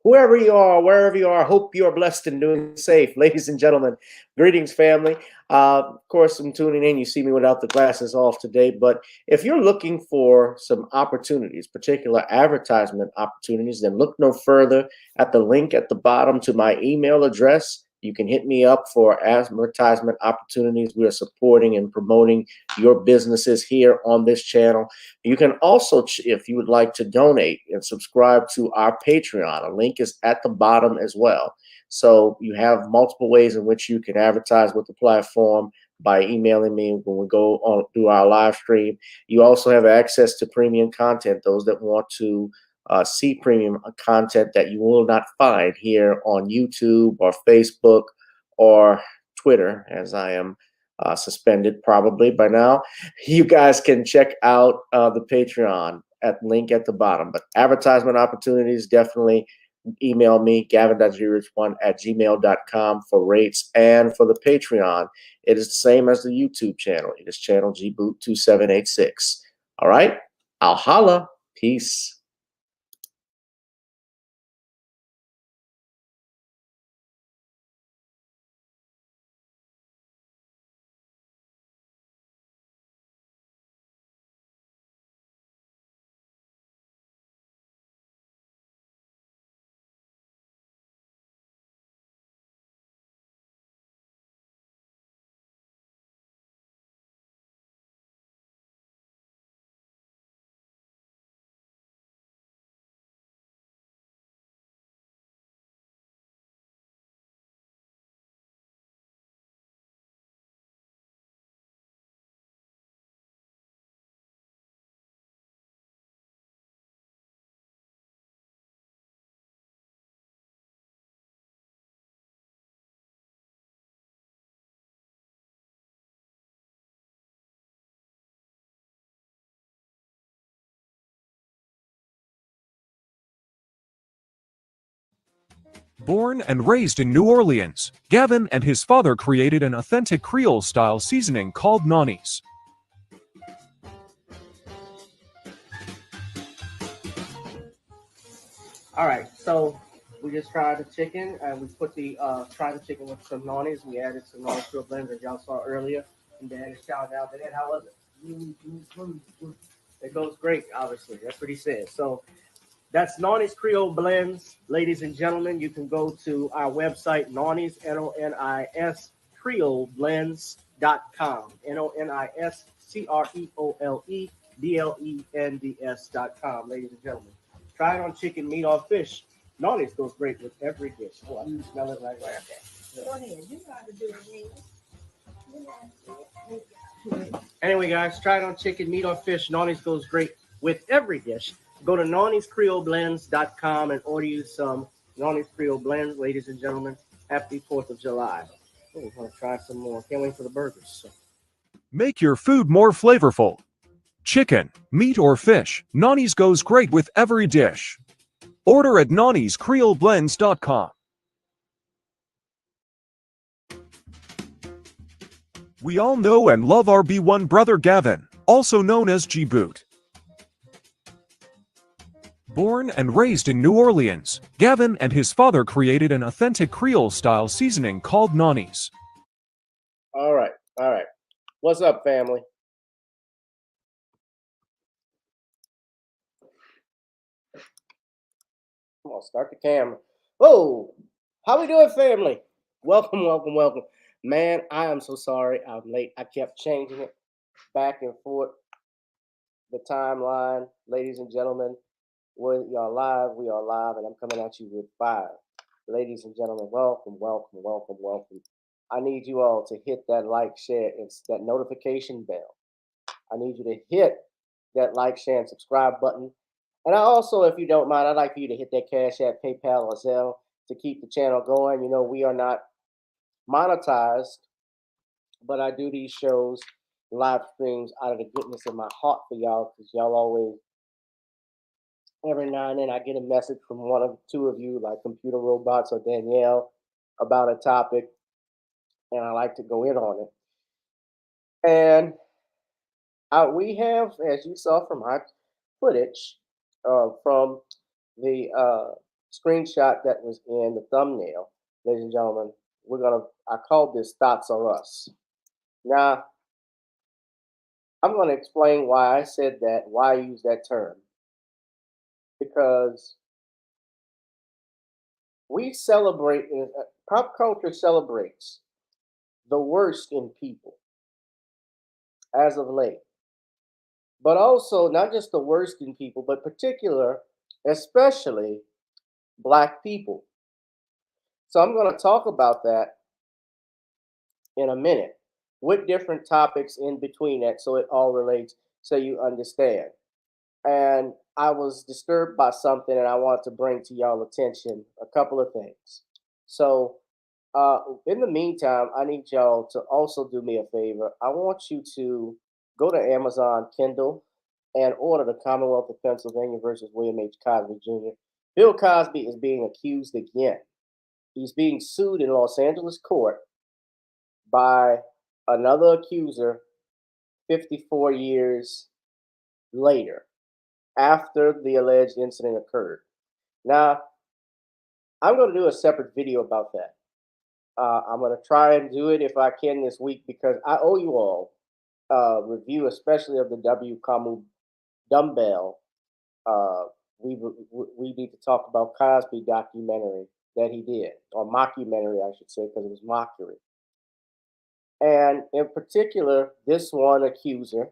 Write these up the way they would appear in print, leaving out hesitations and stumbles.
whoever you are, wherever you are, hope you are blessed and doing safe. Ladies and gentlemen, greetings, family. Of course, I'm tuning in. You see me without the glasses off today, but if you're looking for some opportunities, particular advertisement opportunities, then look no further at the link at the bottom to my email address. You can hit me up for advertisement opportunities. We are supporting and promoting your businesses here on this channel. You can also, if you would like to donate and subscribe to our Patreon, a link is at the bottom as well. So you have multiple ways in which you can advertise with the platform by emailing me when we go on through our live stream. You also have access to premium content. Those that want to see premium content that you will not find here on YouTube or Facebook or Twitter, as I am suspended probably by now. You guys can check out the Patreon at link at the bottom. But advertisement opportunities, definitely email me, gavin.grich1@gmail.com for rates. And for the Patreon, it is the same as the YouTube channel. It is channel gboot2786. All right, I'll holla. Peace. Born and raised in New Orleans, Gavin and his father created an authentic Creole-style seasoning called Nonnies. All right, so we just fried the chicken and we put the fried the chicken with some nonnies. We added some nonnies to a blend as y'all saw earlier. And Dad is shouting out, Dad, how was it? It goes great, obviously. That's what he said. So that's Nonnies Creole Blends. Ladies and gentlemen, you can go to our website, Nonnies, Nonis, CreoleBlends.com. NONISCREOLEBLENDS.com, ladies and gentlemen. Try it on chicken, meat, or fish. Nonnies goes great with every dish. Oh, I can smell it right there. Go ahead. You know how to do it. Anyway, guys, try it on chicken, meat, or fish. Nonnies goes great with every dish. Go to NonniesCreoleBlends.com and order you some Nonnies Creole Blends, ladies and gentlemen. Happy 4th of July. Oh, we're going to try some more. Can't wait for the burgers. So. Make your food more flavorful. Chicken, meat, or fish, Nonnies goes great with every dish. Order at NonniesCreoleBlends.com. We all know and love our B1 brother Gavin, also known as G-Boot. Born and raised in New Orleans, Gavin and his father created an authentic Creole-style seasoning called Nonnies. All right, all right. What's up, family? Come on, start the camera. Oh, how we doing, family? Welcome, welcome, welcome. Man, I am so sorry I'm late. I kept changing it back and forth, the timeline. Ladies and gentlemen, we are live. We are live, and I'm coming at you with fire. Ladies and gentlemen, welcome, welcome, welcome, welcome. I need you all to hit that like, share, and that notification bell. I need you to hit that like, share, and subscribe button. And I also, if you don't mind, I'd like for you to hit that Cash App, PayPal, or Zelle to keep the channel going. You know, we are not monetized, but I do these shows, live streams out of the goodness of my heart for y'all, because y'all always, every now and then, I get a message from one of two of you, like Computer Robots or Danielle, about a topic, and I like to go in on it. And we have, as you saw from our footage from the screenshot that was in the thumbnail, ladies and gentlemen, I called this Thots R'Us. Now, I'm gonna explain why I said that, why I use that term. Because we celebrate, pop culture celebrates the worst in people as of late. But also not just the worst in people, but especially black people. So I'm going to talk about that in a minute with different topics in between that so it all relates so you understand. And I was disturbed by something and I want to bring to y'all attention a couple of things. So in the meantime, I need y'all to also do me a favor. I want you to go to Amazon Kindle and order The Commonwealth of Pennsylvania versus William H. Cosby Jr. Bill Cosby is being accused again. He's being sued in Los Angeles court by another accuser 54 years later after the alleged incident occurred. Now, I'm going to do a separate video about that. I'm going to try and do it if I can this week because I owe you all a review, especially of the W. Camus dumbbell. Uh, we need to talk about Cosby documentary that he did, or mockumentary, I should say, because it was mockery. And in particular, this one accuser,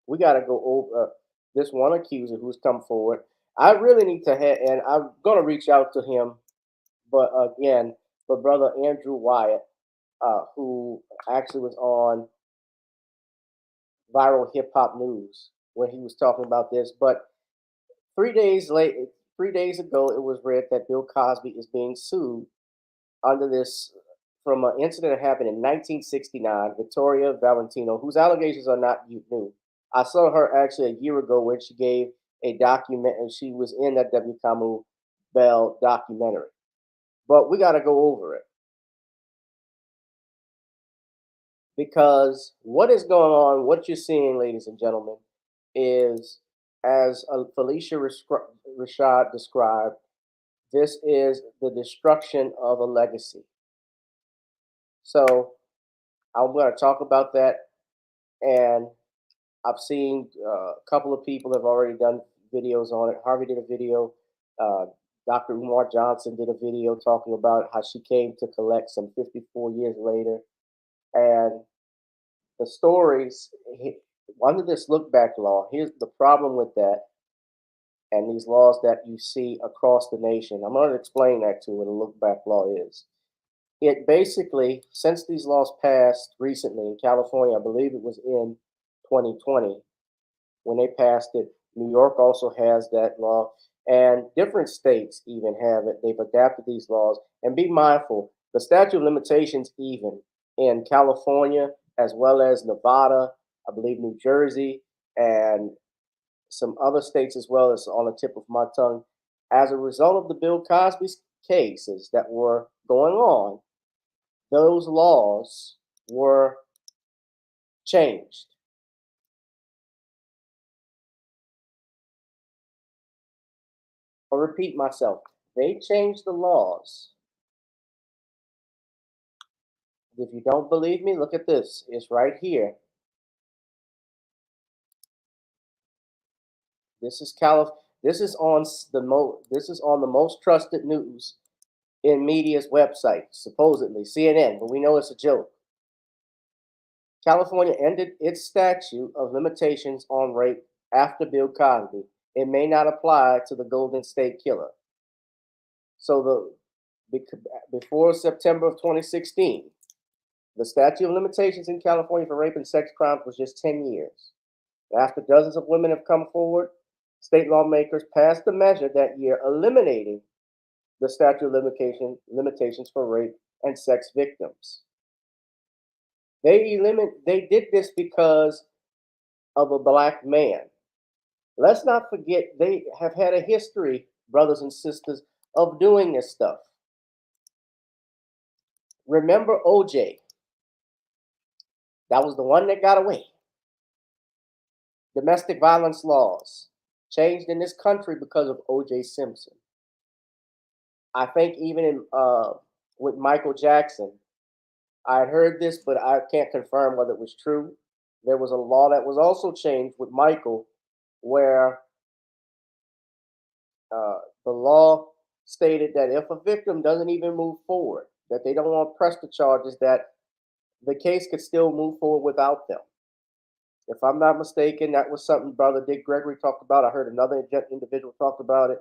we got to go over this one accuser who's come forward. I really need to have, and I'm going to reach out to him, but again, but brother Andrew Wyatt, who actually was on Viral Hip Hop News when he was talking about this. But 3 days later, 3 days ago, it was read that Bill Cosby is being sued under this from an incident that happened in 1969. Victoria Valentino, whose allegations are not new. I saw her actually a year ago when she gave a document, and she was in that W. Camus Bell documentary. But we got to go over it because what is going on, what you're seeing, ladies and gentlemen, is as Felicia Rashad described, this is the destruction of a legacy. So I'm going to talk about that, and I've seen a couple of people have already done videos on it. Harvey did a video. Uh, Dr. Umar Johnson did a video talking about how she came to collect some 54 years later. And the stories, under this look back law, here's the problem with that and these laws that you see across the nation. I'm going to explain that to you what a look back law is. It basically, since these laws passed recently in California, I believe it was in 2020 when they passed it. New York also has that law, and different states even have it. They've adapted these laws. And be mindful, the statute of limitations, even in California, as well as Nevada, I believe New Jersey, and some other states as well, as on the tip of my tongue, as a result of the Bill Cosby cases that were going on, those laws were changed. I'll repeat myself. They changed the laws. If you don't believe me, look at this. It's right here. This is This is on This is on the most trusted news in media's website, supposedly CNN, but we know it's a joke. California ended its statute of limitations on rape after Bill Cosby. It may not apply to the Golden State Killer. So before September of 2016, the statute of limitations in California for rape and sex crimes was just 10 years. After dozens of women have come forward, state lawmakers passed a measure that year eliminating the statute of limitations for rape and sex victims. They did this because of a black man. Let's not forget they have had a history, brothers and sisters, of doing this stuff. Remember OJ? That was the one that got away. Domestic violence laws changed in this country because of OJ Simpson. I think even in with Michael Jackson, I had heard this, but I can't confirm whether it was true. There was a law that was also changed with Michael, where the law stated that if a victim doesn't even move forward, that they don't want to press the charges, that the case could still move forward without them. If I'm not mistaken, that was something Brother Dick Gregory talked about. I heard another individual talk about it.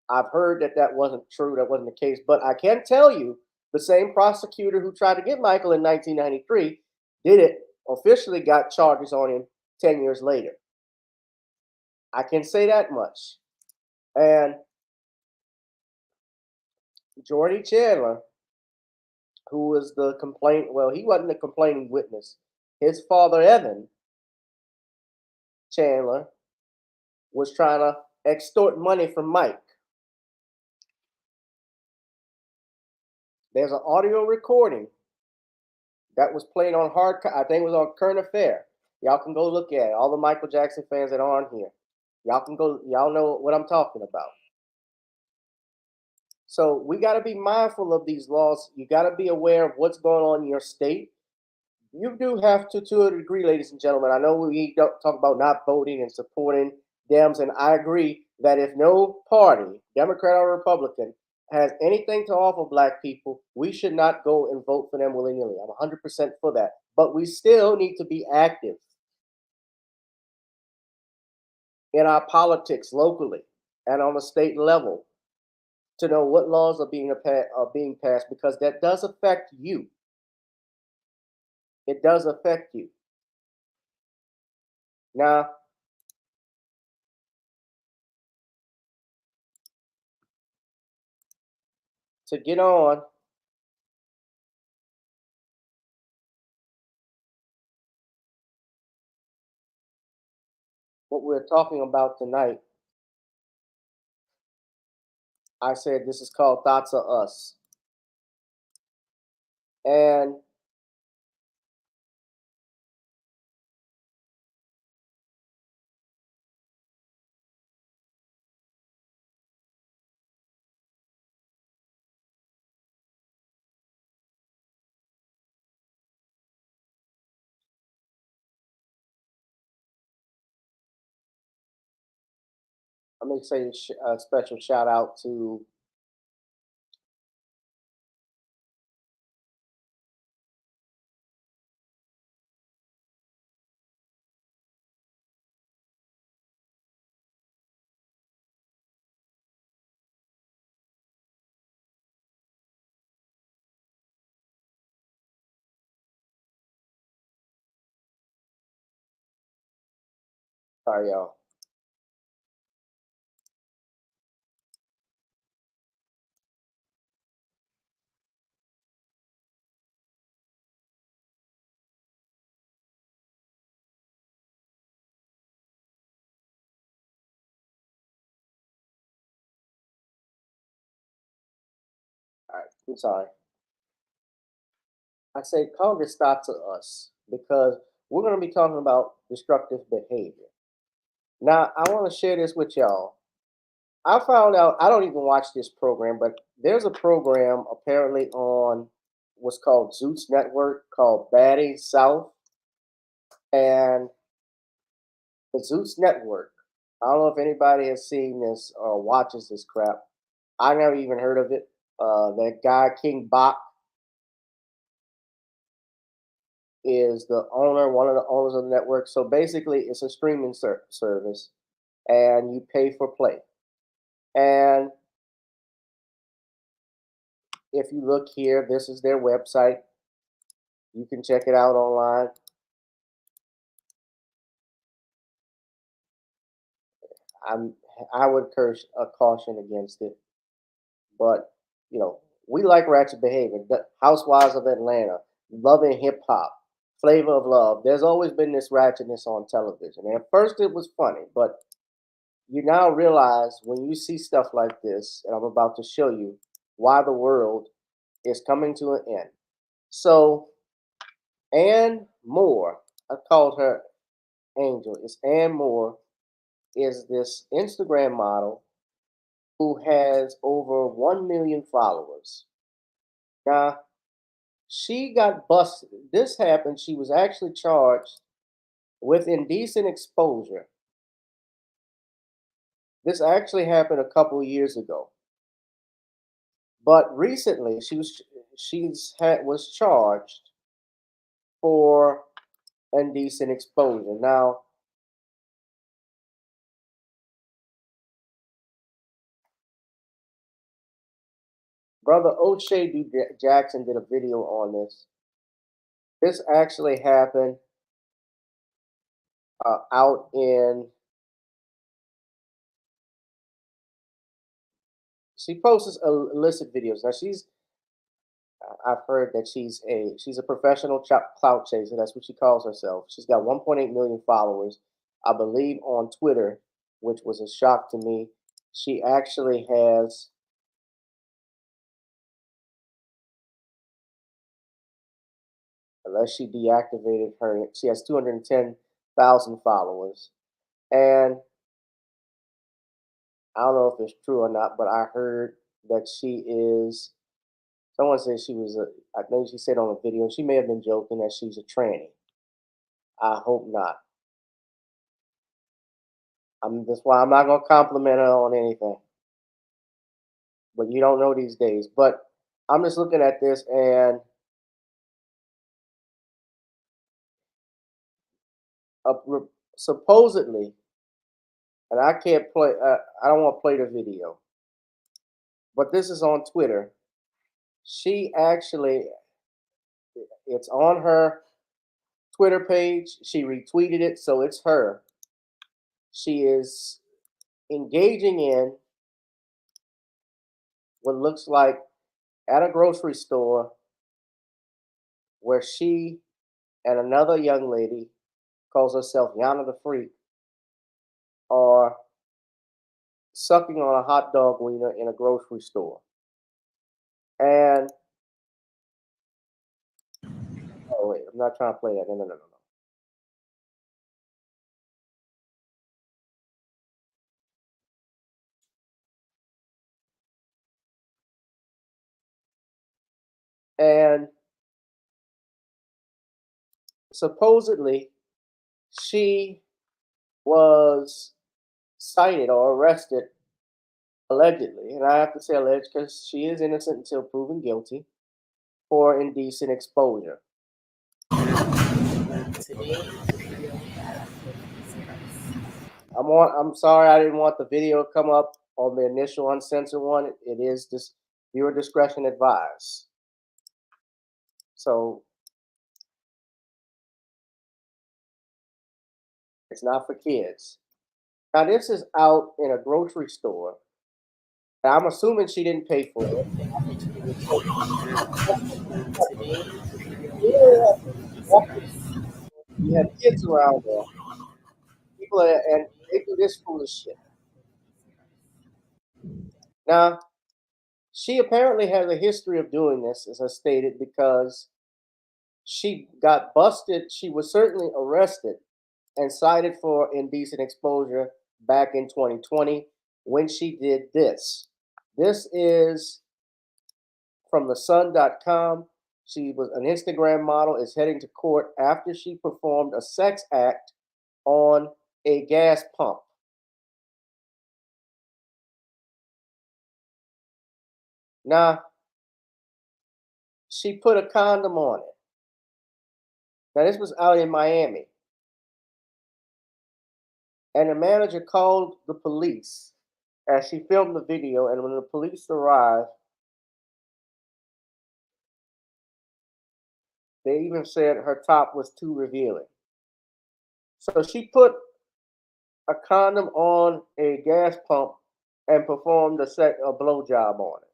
I've heard that that wasn't true, that wasn't the case, but I can tell you the same prosecutor who tried to get Michael in 1993 did it, officially got charges on him 10 years later. I can say that much. And Jordy Chandler, who was the complaint, well, he wasn't the complaining witness. His father, Evan Chandler, was trying to extort money from Mike. There's an audio recording that was played on I think it was on Current Affair. Y'all can go look at it. All the Michael Jackson fans that aren't here, y'all can go. Y'all know what I'm talking about. So we got to be mindful of these laws. You got to be aware of what's going on in your state. You do have to a degree, ladies and gentlemen. I know we don't talk about not voting and supporting Dems, and I agree that if no party, Democrat or Republican, has anything to offer Black people, we should not go and vote for them willy-nilly. I'm 100% for that. But we still need to be active in our politics locally and on the state level to know what laws are being passed, because that does affect you. It does affect you. Now, to get on, what we're talking about tonight, I said this is called Thots R'Us. And let me say a special shout out to sorry y'all. All right, I'm sorry. I say call this Thots R'Us because we're going to be talking about destructive behavior. Now, I want to share this with y'all. I found out, I don't even watch this program, but there's a program apparently on what's called Zeus Network called Baddies South. And the Zeus Network, I don't know if anybody has seen this or watches this crap. I never even heard of it. That guy, King Bach, is the owner, one of the owners of the network. So basically, it's a streaming service, and you pay for play. And if you look here, this is their website. You can check it out online. I'm I would curse a caution against it, but we like ratchet behavior. The Housewives of Atlanta, Loving Hip Hop, Flavor of Love. There's always been this ratchetness on television. And at first it was funny, but you now realize when you see stuff like this, and I'm about to show you why the world is coming to an end. So Ann Moore, I called her Angel. It's Ann Moore, is this Instagram model who has over 1 million followers. Now, she got busted. This happened. She was actually charged with indecent exposure. This actually happened a couple years ago. But recently was charged for indecent exposure. Now, Brother O'Shea D. Jackson did a video on this. This actually happened out in. She posts illicit videos. Now I've heard that she's a professional clout chaser. That's what she calls herself. She's got 1.8 million followers, I believe, on Twitter, which was a shock to me. She actually has. Unless she deactivated her, she has 210,000 followers. And I don't know if it's true or not, but I heard that she is. Someone said she was I think she said on a video, she may have been joking that she's a tranny. I hope not. That's why I'm not gonna compliment her on anything. But you don't know these days. But I'm just looking at this and supposedly, and I can't play. I don't want to play the video, but this is on Twitter. She actually, it's on her Twitter page. She retweeted it, so it's her. She is engaging in what looks like at a grocery store where she and another young lady, calls herself Yana the Freak, are sucking on a hot dog wiener in a grocery store. And oh wait, I'm not trying to play that. No. And supposedly, she was cited or arrested allegedly, and I have to say alleged because she is innocent until proven guilty, for indecent exposure. I'm sorry I didn't want the video to come up on the initial uncensored one. It is just viewer discretion advised. So it's not for kids. Now this is out in a grocery store. I'm assuming she didn't pay for it. You have kids around there. People and they do this foolish shit. Now, she apparently has a history of doing this, as I stated, because she got busted. She was certainly arrested and cited for indecent exposure back in 2020 when she did this. This is from thesun.com. She was an Instagram model, is heading to court after she performed a sex act on a gas pump. Now, she put a condom on it. Now, this was out in Miami. And the manager called the police as she filmed the video. And when the police arrived, they even said her top was too revealing. So she put a condom on a gas pump and performed a blowjob on it.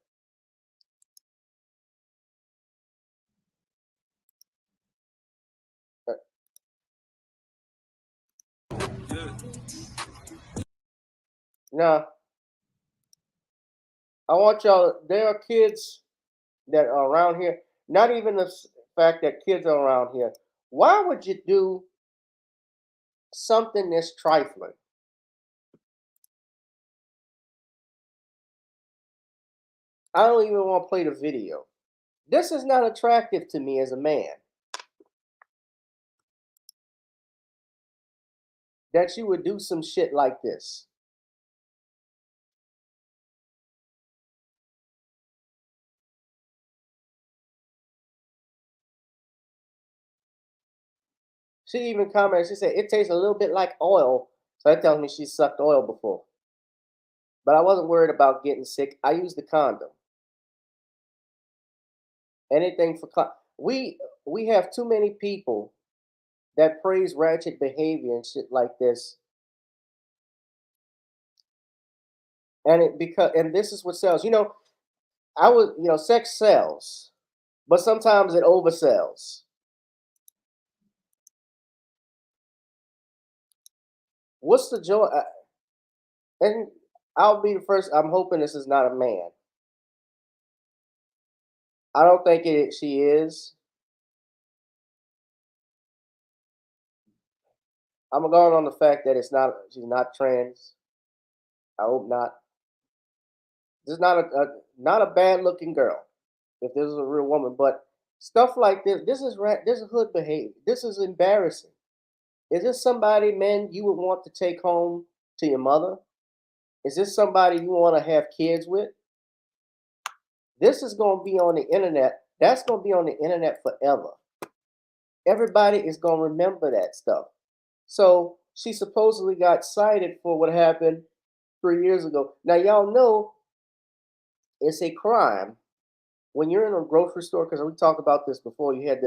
Now, I want y'all, there are kids that are around here, not even the fact that kids are around here. Why would you do something this trifling? I don't even want to play the video. This is not attractive to me as a man. That you would do some shit like this. She even commented, she said, it tastes a little bit like oil. So that tells me she sucked oil before. But I wasn't worried about getting sick. I used the condom. Anything for we have too many people that praise ratchet behavior and shit like this. And this is what sells. Sex sells, but sometimes it oversells. What's the joy? And I'll be the first. I'm hoping this is not a man. I don't think she is. I'm going on the fact that it's not. She's not trans. I hope not. This is not a bad looking girl. If this is a real woman, but stuff like this. This is hood behavior. This is embarrassing. Is this somebody, man, you would want to take home to your mother? Is this somebody you want to have kids with? This is going to be on the internet. That's going to be on the internet forever. Everybody is going to remember that stuff. So she supposedly got cited for what happened 3 years ago. Now, y'all know it's a crime when you're in a grocery store, because we talked about this before. You had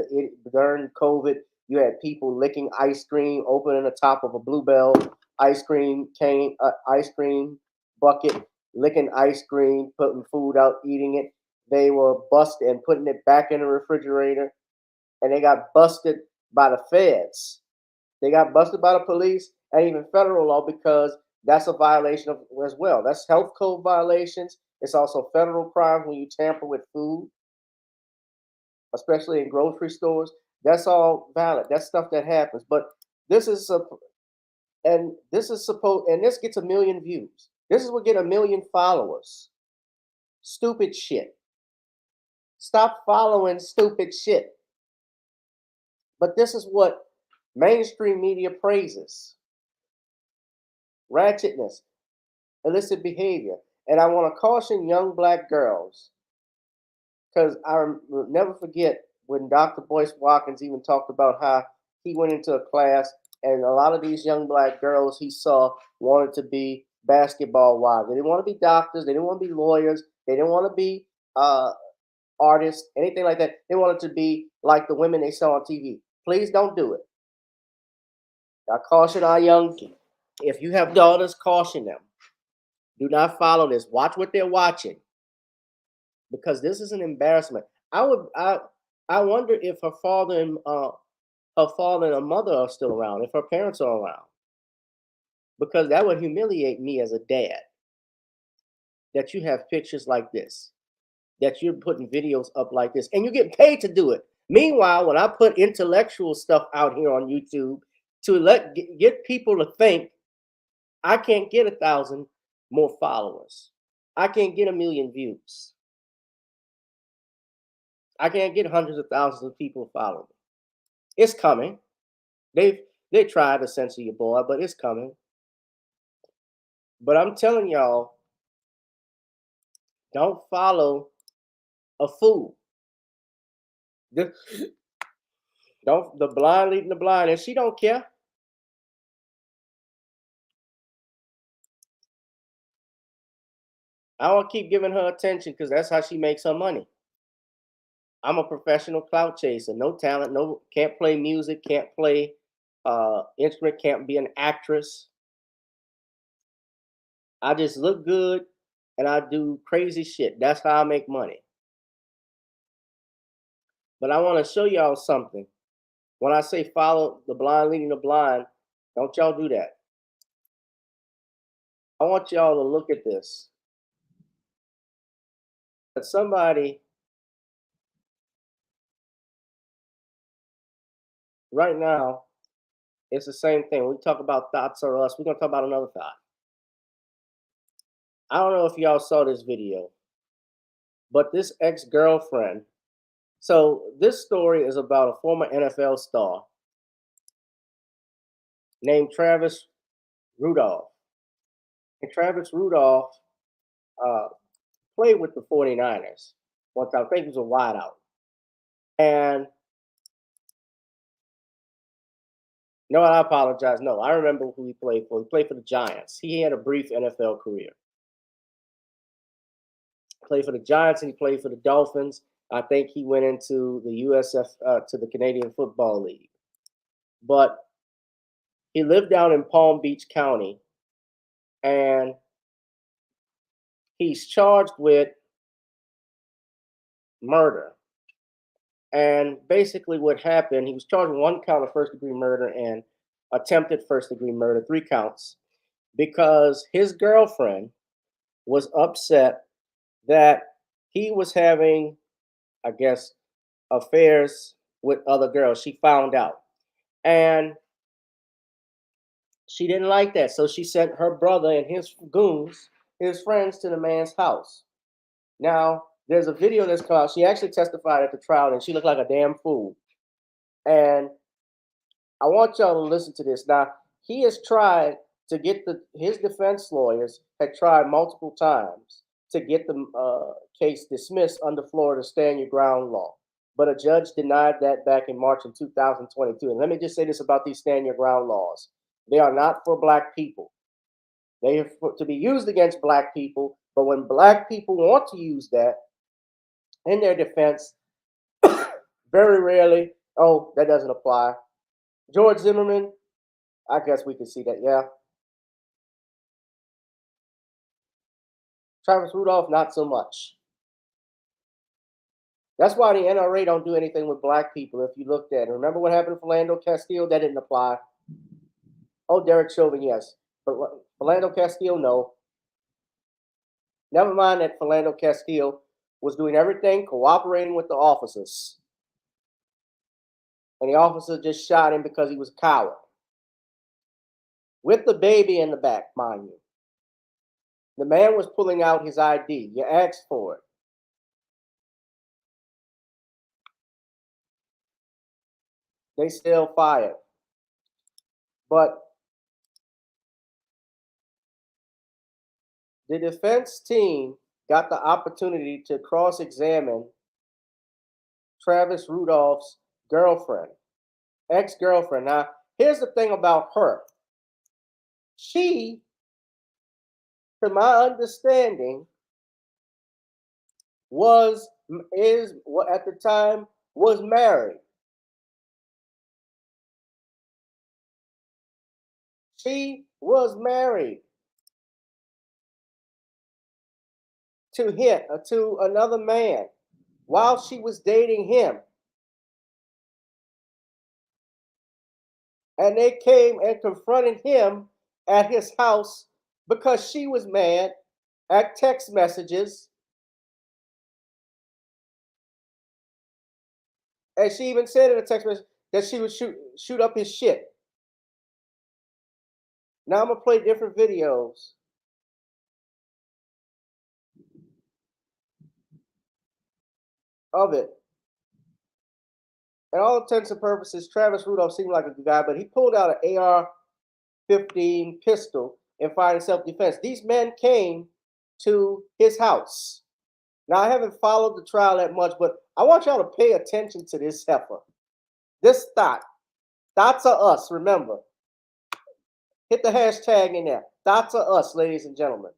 during COVID, you had people licking ice cream, opening the top of a Bluebell ice cream ice cream bucket, licking ice cream, putting food out, eating it. They were busted and putting it back in the refrigerator, and they got busted by the feds. They got busted by the police and even federal law, because that's a violation of as well. That's health code violations. It's also federal crime when you tamper with food, especially in grocery stores. That's all valid. That's stuff that happens. But this is this gets 1 million views. This is what get 1 million followers. Stupid shit. Stop following stupid shit. But this is what mainstream media praises. Ratchetness, illicit behavior. And I want to caution young black girls, because will never forget when Dr. Boyce Watkins even talked about how he went into a class and a lot of these young black girls he saw wanted to be basketball wives. They didn't want to be doctors. They didn't want to be lawyers. They didn't want to be artists, anything like that. They wanted to be like the women they saw on TV. Please don't do it. I caution our young people. If you have daughters, caution them. Do not follow this. Watch what they're watching, because this is an embarrassment. I wonder if her father and her mother are still around, if her parents are around, because that would humiliate me as a dad. That you have pictures like this, that you're putting videos up like this, and you get paid to do it. Meanwhile, when I put intellectual stuff out here on YouTube to get people to think, I can't get 1,000 more followers. I can't get 1 million views. I can't get hundreds of thousands of people following me. It's coming. They tried to censor your boy, but it's coming. But I'm telling y'all, don't follow a fool. The blind leading the blind, and she don't care. I want to keep giving her attention because that's how she makes her money. I'm a professional clout chaser. No talent, can't play music, can't play instrument, can't be an actress. I just look good and I do crazy shit. That's how I make money. But I want to show y'all something. When I say follow the blind leading the blind, don't y'all do that. I want y'all to look at this. That somebody right now, it's the same thing. We talk about Thots R'Us. We're going to talk about another thought. I don't know if y'all saw this video, but this ex-girlfriend. So this story is about a former NFL star named Travis Rudolph. And Travis Rudolph uh, played with the 49ers. Once I think he was a wideout. And no, I apologize. No, I remember who he played for. He played for the Giants. He had a brief NFL career. Played for the Giants and he played for the Dolphins. I think he went into the USF, to the Canadian Football League. But he lived down in Palm Beach County, and he's charged with murder. And basically what happened, he was charged with 1 count of first-degree murder and attempted first-degree murder, 3 counts, because his girlfriend was upset that he was having, I guess, affairs with other girls. She found out. And she didn't like that. So she sent her brother and his goons, his friends, to the man's house. Now, there's a video that's come out. She actually testified at the trial and she looked like a damn fool. And I want y'all to listen to this. Now, he has tried to get his defense lawyers had tried multiple times to get the case dismissed under Florida Stand Your Ground law. But a judge denied that back in March of 2022. And let me just say this about these Stand Your Ground laws. They are not for Black people. They are to be used against Black people. But when Black people want to use that in their defense, very rarely, oh, that doesn't apply. George Zimmerman, I guess we can see that, yeah. Travis Rudolph, not so much. That's why the NRA don't do anything with Black people. If you looked at it, remember what happened to Philando Castile? That didn't apply. Oh, Derek Chauvin, yes. But Philando Castile, no. Never mind that Philando Castile was doing everything, cooperating with the officers. And the officer just shot him because he was a coward. With the baby in the back, mind you. The man was pulling out his ID. You asked for it. They still fired. But the defense team got the opportunity to cross-examine Travis Rudolph's girlfriend, ex-girlfriend. Now, here's the thing about her. She, to my understanding, at the time, was married. She was married to another man while she was dating him. And they came and confronted him at his house because she was mad at text messages. And she even said in a text message that she would shoot up his shit. Now I'm going to play different videos of it. And all intents and purposes, Travis Rudolph seemed like a good guy, but he pulled out an AR-15 pistol and fired in self-defense. These men came to his house. Now, I haven't followed the trial that much, but I want y'all to pay attention to this heifer. This Thots R'Us, remember. Hit the hashtag in there. Thots R'Us, ladies and gentlemen.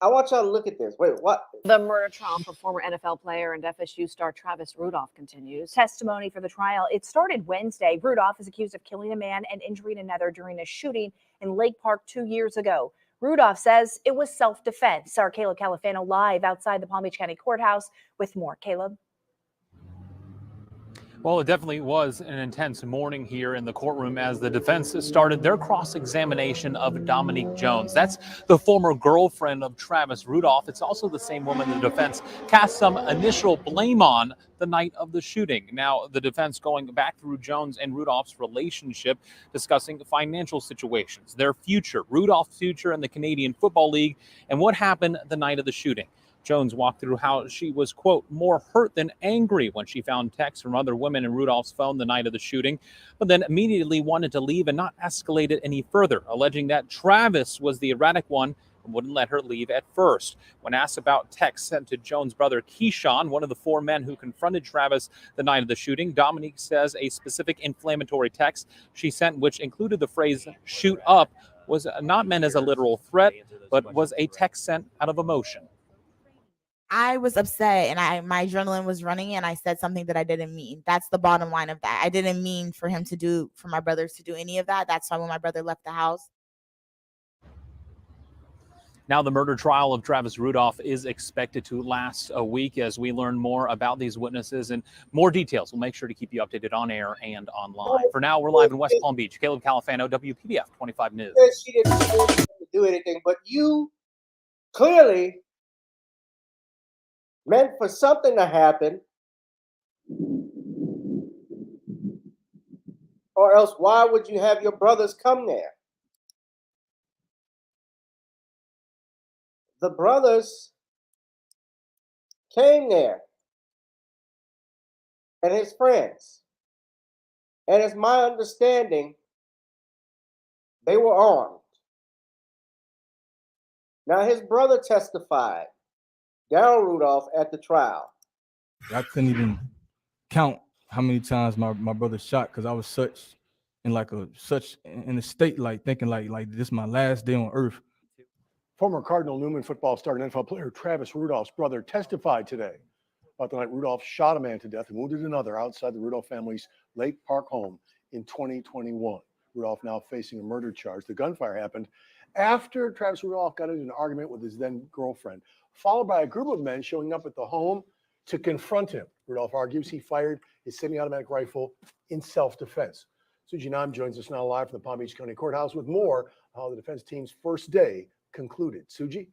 I want y'all to look at this. Wait, what? The murder trial for former NFL player and FSU star Travis Rudolph continues. Testimony for the trial, it started Wednesday. Rudolph is accused of killing a man and injuring another during a shooting in Lake Park 2 years ago. Rudolph says it was self-defense. Our Caleb Califano live outside the Palm Beach County Courthouse with more. Caleb. Well, it definitely was an intense morning here in the courtroom as the defense started their cross-examination of Dominique Jones. That's the former girlfriend of Travis Rudolph. It's also the same woman the defense cast some initial blame on the night of the shooting. Now, the defense going back through Jones and Rudolph's relationship, discussing financial situations, their future, Rudolph's future in the Canadian Football League, and what happened the night of the shooting. Jones walked through how she was, quote, more hurt than angry when she found texts from other women in Rudolph's phone the night of the shooting, but then immediately wanted to leave and not escalate it any further, alleging that Travis was the erratic one and wouldn't let her leave at first. When asked about texts sent to Jones' brother Keyshawn, one of the four men who confronted Travis the night of the shooting, Dominique says a specific inflammatory text she sent, which included the phrase "shoot up," was not meant as a literal threat, but was a text sent out of emotion. I was upset and my adrenaline was running and I said something that I didn't mean. That's the bottom line of that. I didn't mean for my brothers to do any of that. That's why when my brother left the house. Now the murder trial of Travis Rudolph is expected to last a week as we learn more about these witnesses and more details. We'll make sure to keep you updated on air and online. For now, we're live in West Palm Beach. Caleb Califano, WPBF 25 News. She didn't do anything, but you clearly meant for something to happen, or else why would you have your brothers come there? The brothers came there, and his friends, and it's my understanding they were armed. Now his brother testified, Daryl Rudolph, at the trial. I couldn't even count how many times my brother shot because I was such in a state like thinking like this is my last day on earth. Former Cardinal Newman football star and NFL player Travis Rudolph's brother testified today about the night Rudolph shot a man to death and wounded another outside the Rudolph family's Lake Park home in 2021. Rudolph now facing a murder charge. The gunfire happened after Travis Rudolph got into an argument with his then girlfriend, followed by a group of men showing up at the home to confront him. Rudolph argues he fired his semi-automatic rifle in self-defense. Suji Nam joins us now live from the Palm Beach County Courthouse with more on how the defense team's first day concluded. Suji?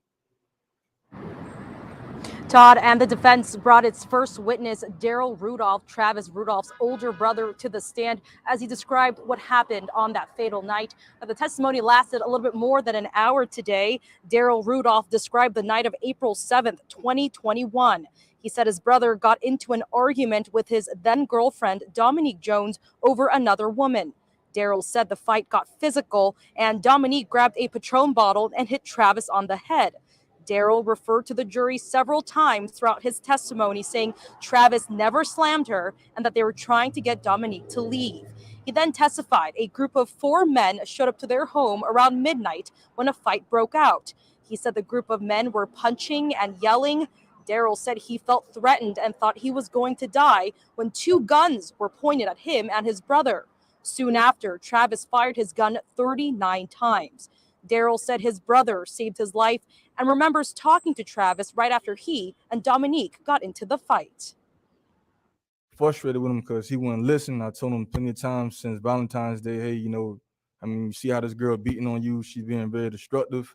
Todd, and the defense brought its first witness, Daryl Rudolph, Travis Rudolph's older brother, to the stand as he described what happened on that fatal night. Now, the testimony lasted a little bit more than an hour today. Daryl Rudolph described the night of April 7th, 2021. He said his brother got into an argument with his then girlfriend, Dominique Jones, over another woman. Daryl said the fight got physical and Dominique grabbed a Patron bottle and hit Travis on the head. Daryl referred to the jury several times throughout his testimony, saying Travis never slammed her and that they were trying to get Dominique to leave. He then testified a group of 4 men showed up to their home around midnight when a fight broke out. He said the group of men were punching and yelling. Daryl said he felt threatened and thought he was going to die when 2 guns were pointed at him and his brother. Soon after, Travis fired his gun 39 times. Daryl said his brother saved his life and remembers talking to Travis right after he and Dominique got into the fight. Frustrated with him because he wouldn't listen. I told him plenty of times since Valentine's Day, hey, you see how this girl beating on you? She's being very destructive.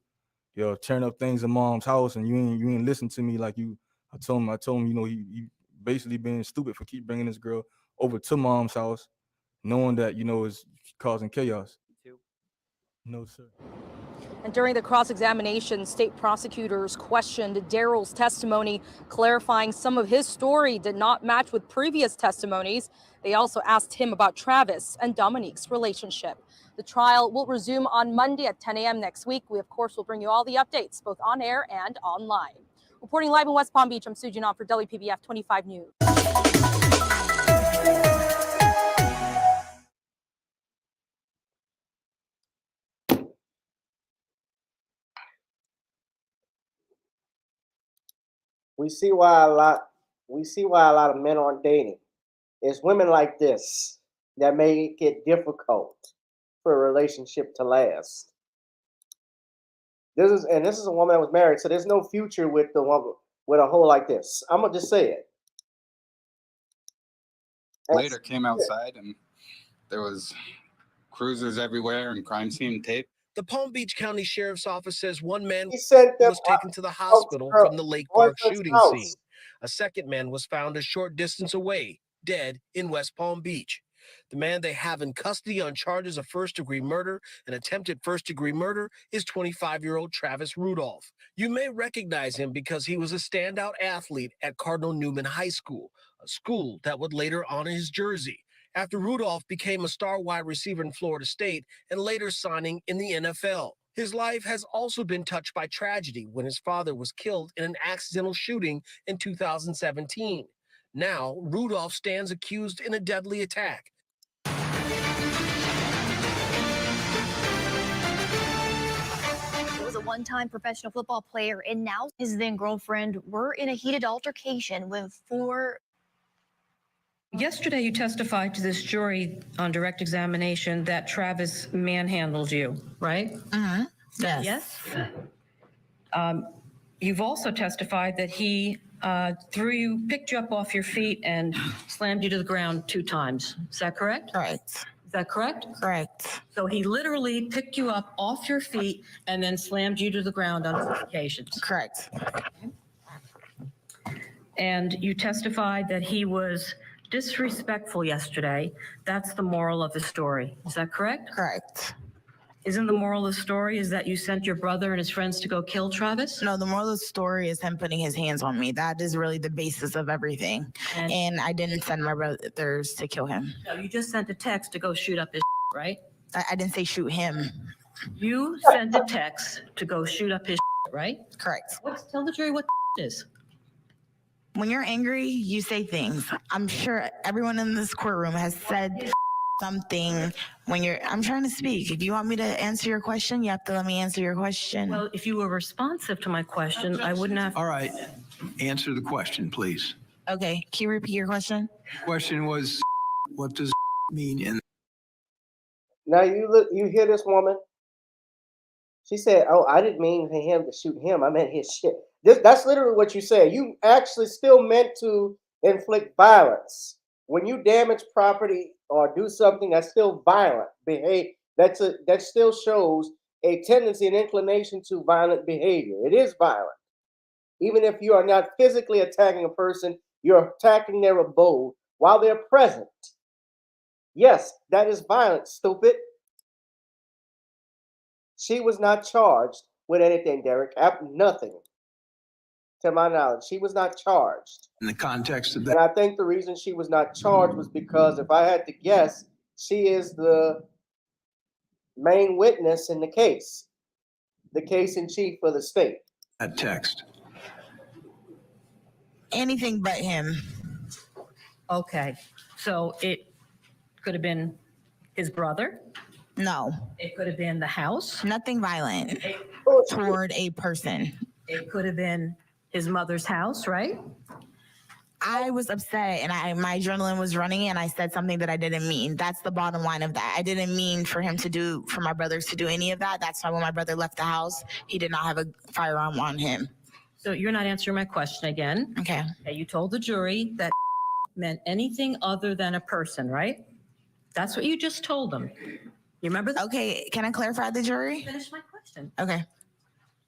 Tearing up things in mom's house, and you ain't listen to me like you. I told him, he basically being stupid for keep bringing this girl over to mom's house, knowing that is causing chaos. No, sir. And during the cross-examination, state prosecutors questioned Daryl's testimony, clarifying some of his story did not match with previous testimonies. They also asked him about Travis and Dominique's relationship. The trial will resume on Monday at 10 a.m. next week. We, of course, will bring you all the updates, both on air and online. Reporting live in West Palm Beach, I'm Suji Nam for WPBF 25 News. We see why a lot of men aren't dating. It's women like this that make it difficult for a relationship to last. This is a woman that was married, so there's no future with the woman with a hole like this. I'm gonna just say it. Later came outside and there was cruisers everywhere and crime scene tape. The Palm Beach County Sheriff's Office says one man He sent them was taken to the hospital from the Lake Park shooting scene. A second man was found a short distance away, dead in West Palm Beach. The man they have in custody on charges of first-degree murder and attempted first-degree murder is 25-year-old Travis Rudolph. You may recognize him because he was a standout athlete at Cardinal Newman High School, a school that would later honor his jersey, after Rudolph became a star wide receiver in Florida State and later signing in the NFL. His life has also been touched by tragedy when his father was killed in an accidental shooting in 2017. Now, Rudolph stands accused in a deadly attack. He was a one-time professional football player, and now his then-girlfriend were in a heated altercation with four. Yesterday, you testified to this jury on direct examination that Travis manhandled you, right? Mm-hmm. Yes. Yes? You've also testified that he picked you up off your feet and slammed you to the ground 2 times. Is that correct? Correct. Is that correct? Correct. So he literally picked you up off your feet and then slammed you to the ground on 4 occasions. Correct. And you testified that he was disrespectful yesterday. That's the moral of the story. Is that correct? Correct. Isn't the moral of the story is that you sent your brother and his friends to go kill Travis? No, the moral of the story is him putting his hands on me. That is really the basis of everything. And I didn't send my brothers to kill him. No, you just sent a text to go shoot up his right? I didn't say shoot him. You sent a text to go shoot up his right? Correct. Tell the jury what is. When you're angry, you say things. I'm sure everyone in this courtroom has said something when I'm trying to speak. If you want me to answer your question, you have to let me answer your question. Well, if you were responsive to my question, I wouldn't have. All right. Answer the question, please. Okay. Can you repeat your question? The question was, what does mean in? Now you hear this woman? She said, "Oh, I didn't mean for him to shoot him. I meant his shit." That's literally what you said. You actually still meant to inflict violence. When you damage property or do something that's still violent behavior, that still shows a tendency and inclination to violent behavior. It is violent. Even if you are not physically attacking a person, you're attacking their abode while they're present. Yes, that is violent, stupid. She was not charged with anything, Derek. Nothing. To my knowledge, she was not charged. In the context of that. And I think the reason she was not charged was because, if I had to guess, she is the main witness in the case in chief for the state. That text. Anything but him. Okay. So it could have been his brother. No. It could have been the house. Nothing violent toward a person. It could have been his mother's house, right? I was upset and my adrenaline was running and I said something that I didn't mean. That's the bottom line of that. I didn't mean for my brothers to do any of that. That's why when my brother left the house, he did not have a firearm on him. So you're not answering my question again. Okay. You told the jury that meant anything other than a person, right? That's what you just told them. You remember that? Okay, can I clarify the jury? Finish my question. Okay.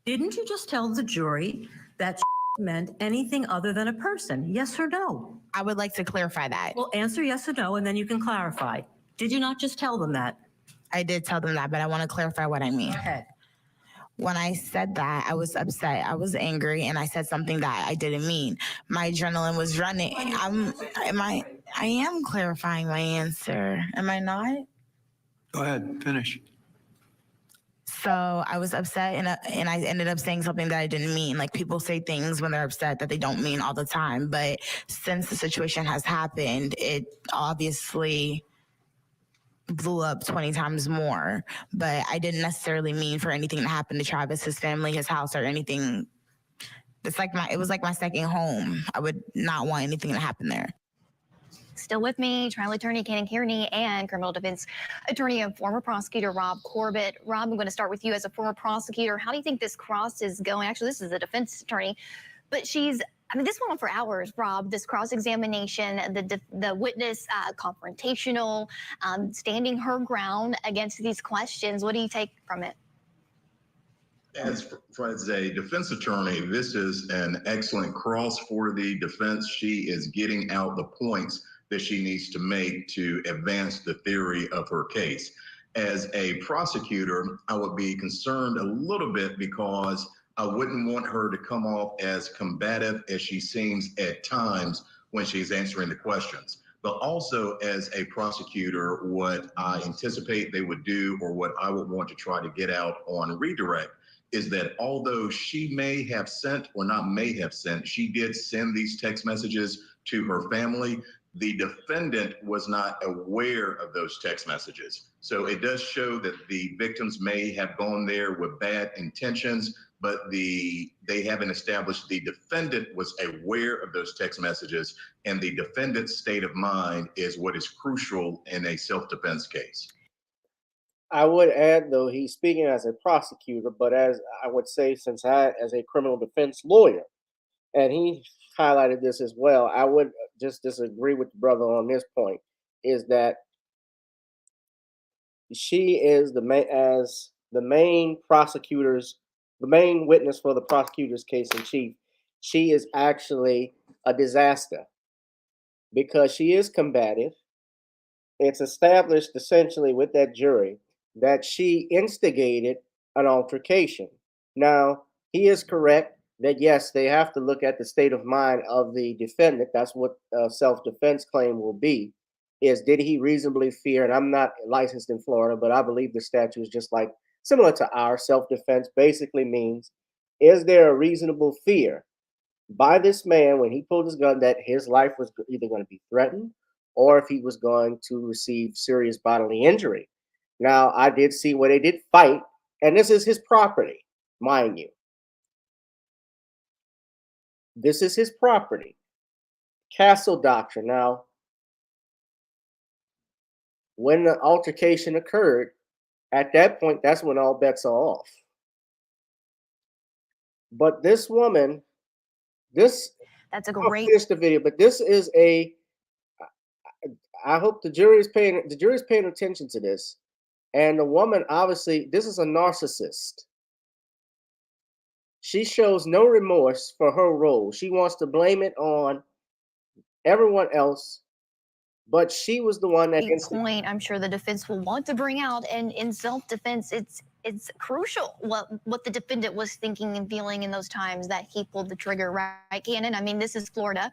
Didn't you just tell the jury that meant anything other than a person? Yes or no? I would like to clarify that. Well, answer yes or no, and then you can clarify. Did you not just tell them that? I did tell them that, but I want to clarify what I mean. Go ahead. When I said that, I was upset. I was angry, and I said something that I didn't mean. My adrenaline was running. I am clarifying my answer. Am I not? Go ahead, finish. So I was upset, and I ended up saying something that I didn't mean. Like, people say things when they're upset that they don't mean all the time. But since the situation has happened, it obviously blew up 20 times more. But I didn't necessarily mean for anything to happen to Travis, his family, his house, or anything. It was like my second home. I would not want anything to happen there. Still with me, trial attorney Cannon Kearney and criminal defense attorney and former prosecutor Rob Corbett. Rob, I'm going to start with you as a former prosecutor. How do you think this cross is going? Actually, this is a defense attorney, but this went on for hours, Rob, this cross-examination, the witness confrontational, standing her ground against these questions. What do you take from it? As a defense attorney, this is an excellent cross for the defense. She is getting out the points that she needs to make to advance the theory of her case. As a prosecutor, I would be concerned a little bit because I wouldn't want her to come off as combative as she seems at times when she's answering the questions. But also as a prosecutor, what I anticipate they would do, or what I would want to try to get out on redirect, is that although she may have sent, or not may have sent, she did send these text messages to her family. The defendant was not aware of those text messages. So it does show that the victims may have gone there with bad intentions, but they haven't established the defendant was aware of those text messages, and the defendant's state of mind is what is crucial in a self-defense case. I would add, though, he's speaking as a prosecutor, but as I would say, since I, as a criminal defense lawyer, and he highlighted this as well, I would just disagree with the brother on this point, is that she is the main witness for the prosecutor's case in chief. She is actually a disaster because she is combative. It's established essentially with that jury that she instigated an altercation. Now, he is correct that yes, they have to look at the state of mind of the defendant. That's what a self-defense claim will be, is did he reasonably fear, and I'm not licensed in Florida, but I believe the statute is just like similar to our self-defense basically means, is there a reasonable fear by this man when he pulled his gun that his life was either going to be threatened or if he was going to receive serious bodily injury. Now, I did see where they did fight, and this is his property, mind you. This is his property. Castle doctrine. Now, when the altercation occurred, at that point, that's when all bets are off. But this woman, that's a great. I'll finish the video, but this is a. I hope the jury is paying attention to this. And the woman, obviously, this is a narcissist. She shows no remorse for her role. She wants to blame it on everyone else, but she was the one that. Point I'm sure the defense will want to bring out, and in self-defense, it's crucial what the defendant was thinking and feeling in those times that he pulled the trigger, right, Cannon? I mean, this is Florida.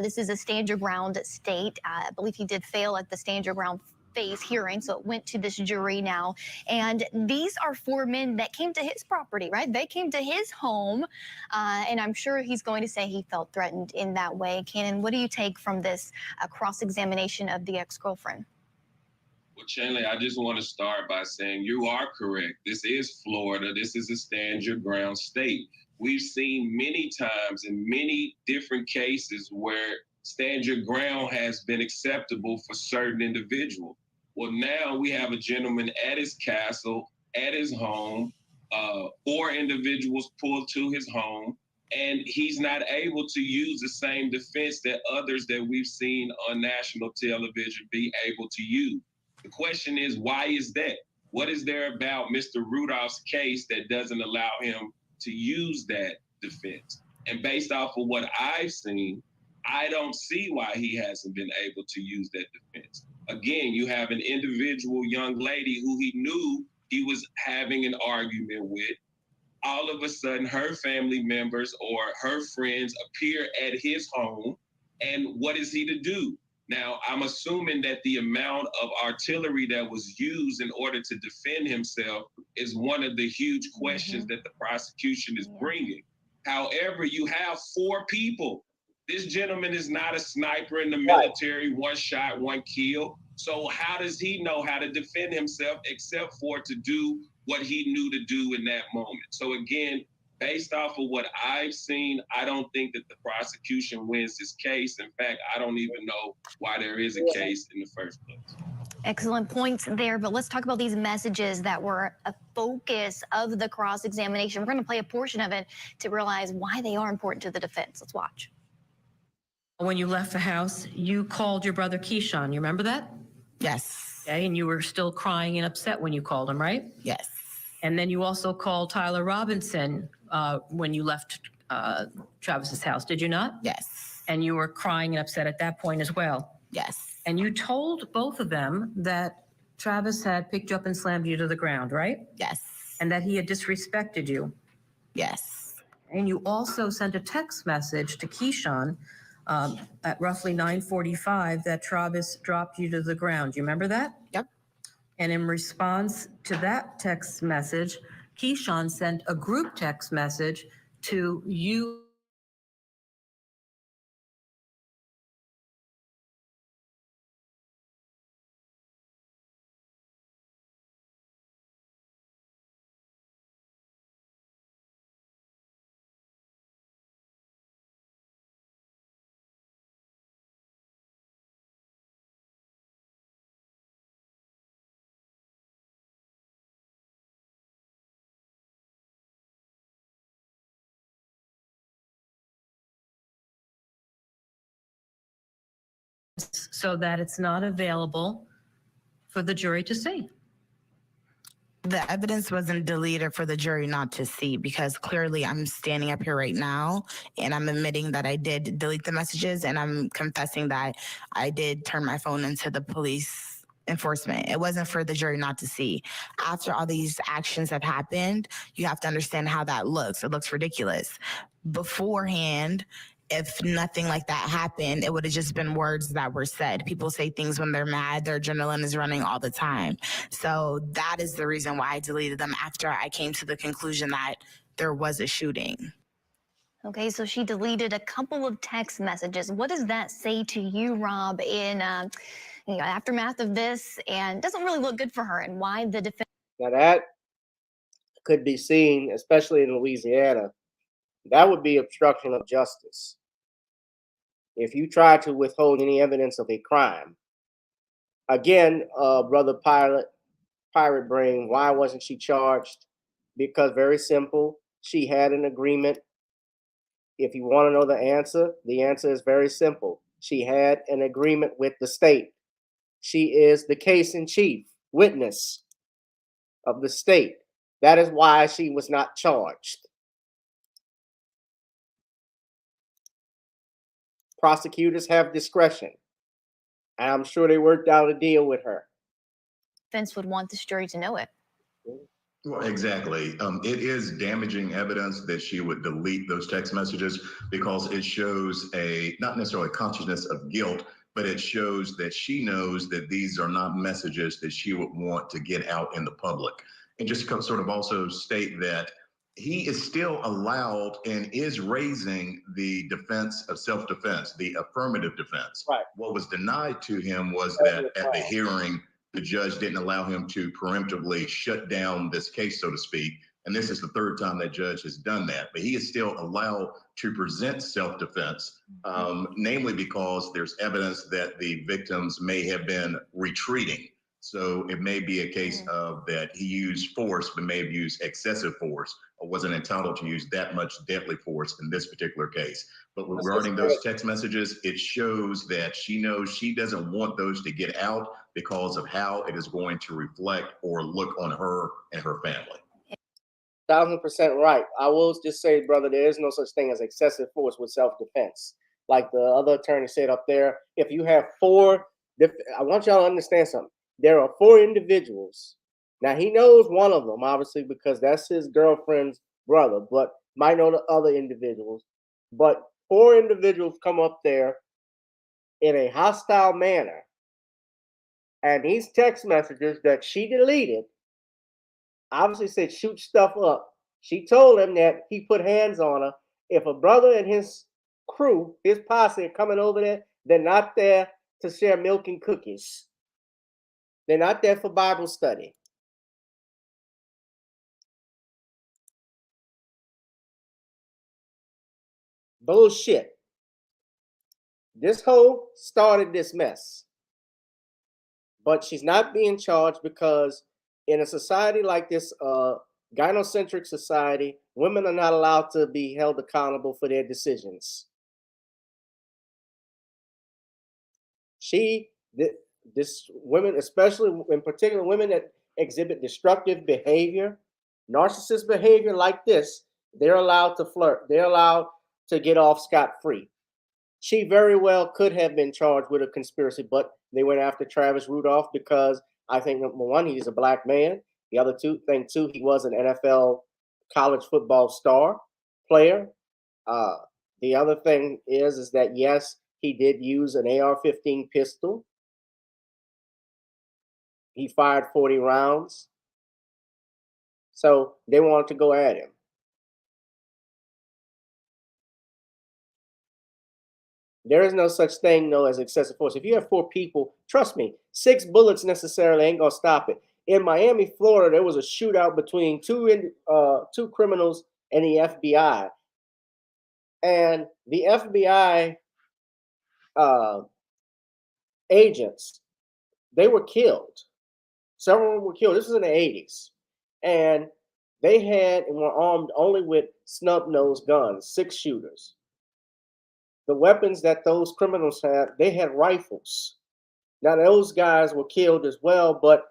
This is a stand your ground state. I believe he did fail at the stand your ground phase hearing, so it went to this jury now. And these are 4 men that came to his property, right? They came to his home, and I'm sure he's going to say he felt threatened in that way. Cannon, what do you take from this cross-examination of the ex-girlfriend? Well, Chandler, I just want to start by saying you are correct. This is Florida. This is a stand your ground state. We've seen many times in many different cases where stand your ground has been acceptable for certain individuals. Well, now we have a gentleman at his castle, at his home, 4 individuals pulled to his home, and he's not able to use the same defense that others that we've seen on national television be able to use. The question is, why is that? What is there about Mr. Rudolph's case that doesn't allow him to use that defense? And based off of what I've seen, I don't see why he hasn't been able to use that defense. Again, you have an individual young lady who he knew he was having an argument with. All of a sudden, her family members or her friends appear at his home. And what is he to do? Now, I'm assuming that the amount of artillery that was used in order to defend himself is one of the huge questions that the prosecution is bringing. However, you have 4 people. This gentleman is not a sniper in the military, 1 shot, 1 kill. So how does he know how to defend himself except for to do what he knew to do in that moment? So again, based off of what I've seen, I don't think that the prosecution wins this case. In fact, I don't even know why there is a case in the first place. Excellent points there, but let's talk about these messages that were a focus of the cross-examination. We're going to play a portion of it to realize why they are important to the defense. Let's watch. When you left the house, you called your brother Keyshawn. You remember that? Yes. Okay, and you were still crying and upset when you called him, right? Yes. And then you also called Tyler Robinson when you left Travis's house, did you not? Yes. And you were crying and upset at that point as well. Yes. And you told both of them that Travis had picked you up and slammed you to the ground, right? Yes. And that he had disrespected you. Yes. And you also sent a text message to Keyshawn at roughly 9:45 that Travis dropped you to the ground. You remember that? Yep. And in response to that text message, Keyshawn sent a group text message to you. So that it's not available for the jury to see. The evidence wasn't deleted for the jury not to see, because clearly I'm standing up here right now and I'm admitting that I did delete the messages, and I'm confessing that I did turn my phone into the police enforcement. It wasn't for the jury not to see. After all these actions have happened, you have to understand how that looks. It looks ridiculous. Beforehand, if nothing like that happened, it would have just been words that were said. People say things when they're mad, their adrenaline is running all the time. So that is the reason why I deleted them after I came to the conclusion that there was a shooting. Okay, so she deleted a couple of text messages. What does that say to you, Rob, in aftermath of this? And doesn't really look good for her, and why the defense? Now that could be seen, especially in Louisiana. That would be obstruction of justice. If you try to withhold any evidence of a crime, again, brother Pirate Brain, why wasn't she charged? Because very simple, she had an agreement. If you want to know the answer is very simple. She had an agreement with the state. She is the case in chief, witness of the state. That is why she was not charged. Prosecutors have discretion, and I'm sure they worked out a deal with her. Defense would want this jury to know it. Well, exactly. It is damaging evidence that she would delete those text messages, because it shows not necessarily consciousness of guilt, but it shows that she knows that these are not messages that she would want to get out in the public. And just to sort of also state that he is still allowed and is raising the defense of self-defense, the affirmative defense. Right. What was denied to him was that at the hearing, the judge didn't allow him to preemptively shut down this case, so to speak. And this is the third time that judge has done that. But he is still allowed to present self-defense, namely because there's evidence that the victims may have been retreating. So it may be a case of that he used force, but may have used excessive force, or wasn't entitled to use that much deadly force in this particular case. But regarding those text messages, it shows that she knows she doesn't want those to get out because of how it is going to reflect or look on her and her family. 1000% right. I will just say, brother, there is no such thing as excessive force with self-defense. Like the other attorney said up there, if you have I want y'all to understand something. There are 4 individuals. Now, he knows one of them, obviously, because that's his girlfriend's brother, but might know the other individuals. But 4 individuals come up there in a hostile manner. And these text messages that she deleted obviously said shoot stuff up. She told him that he put hands on her. If a brother and his crew, his posse are coming over there, they're not there to share milk and cookies. They're not there for Bible study. Bullshit. This hoe started this mess. But she's not being charged because in a society like this, gynocentric society, women are not allowed to be held accountable for their decisions. This women, especially in particular women that exhibit destructive behavior, narcissist behavior like this, they're allowed to flirt. They're allowed to get off scot-free. she very well could have been charged with a conspiracy, but they went after Travis Rudolph because I think number one, he's a black man. The other thing too, he was an NFL college football star player. Uh, the other thing is that yes, he did use an AR-15 pistol. He fired 40 rounds. So they wanted to go at him. There is no such thing, though, as excessive force. If you have 4 people, trust me, 6 bullets necessarily ain't gonna stop it. In Miami, Florida, there was a shootout between two criminals and the FBI, and the FBI agents, they were killed. Several of them were killed. This was in the 80s, and they had and were armed only with snub-nosed guns, 6 shooters. The weapons that those criminals had, they had rifles. Now those guys were killed as well, but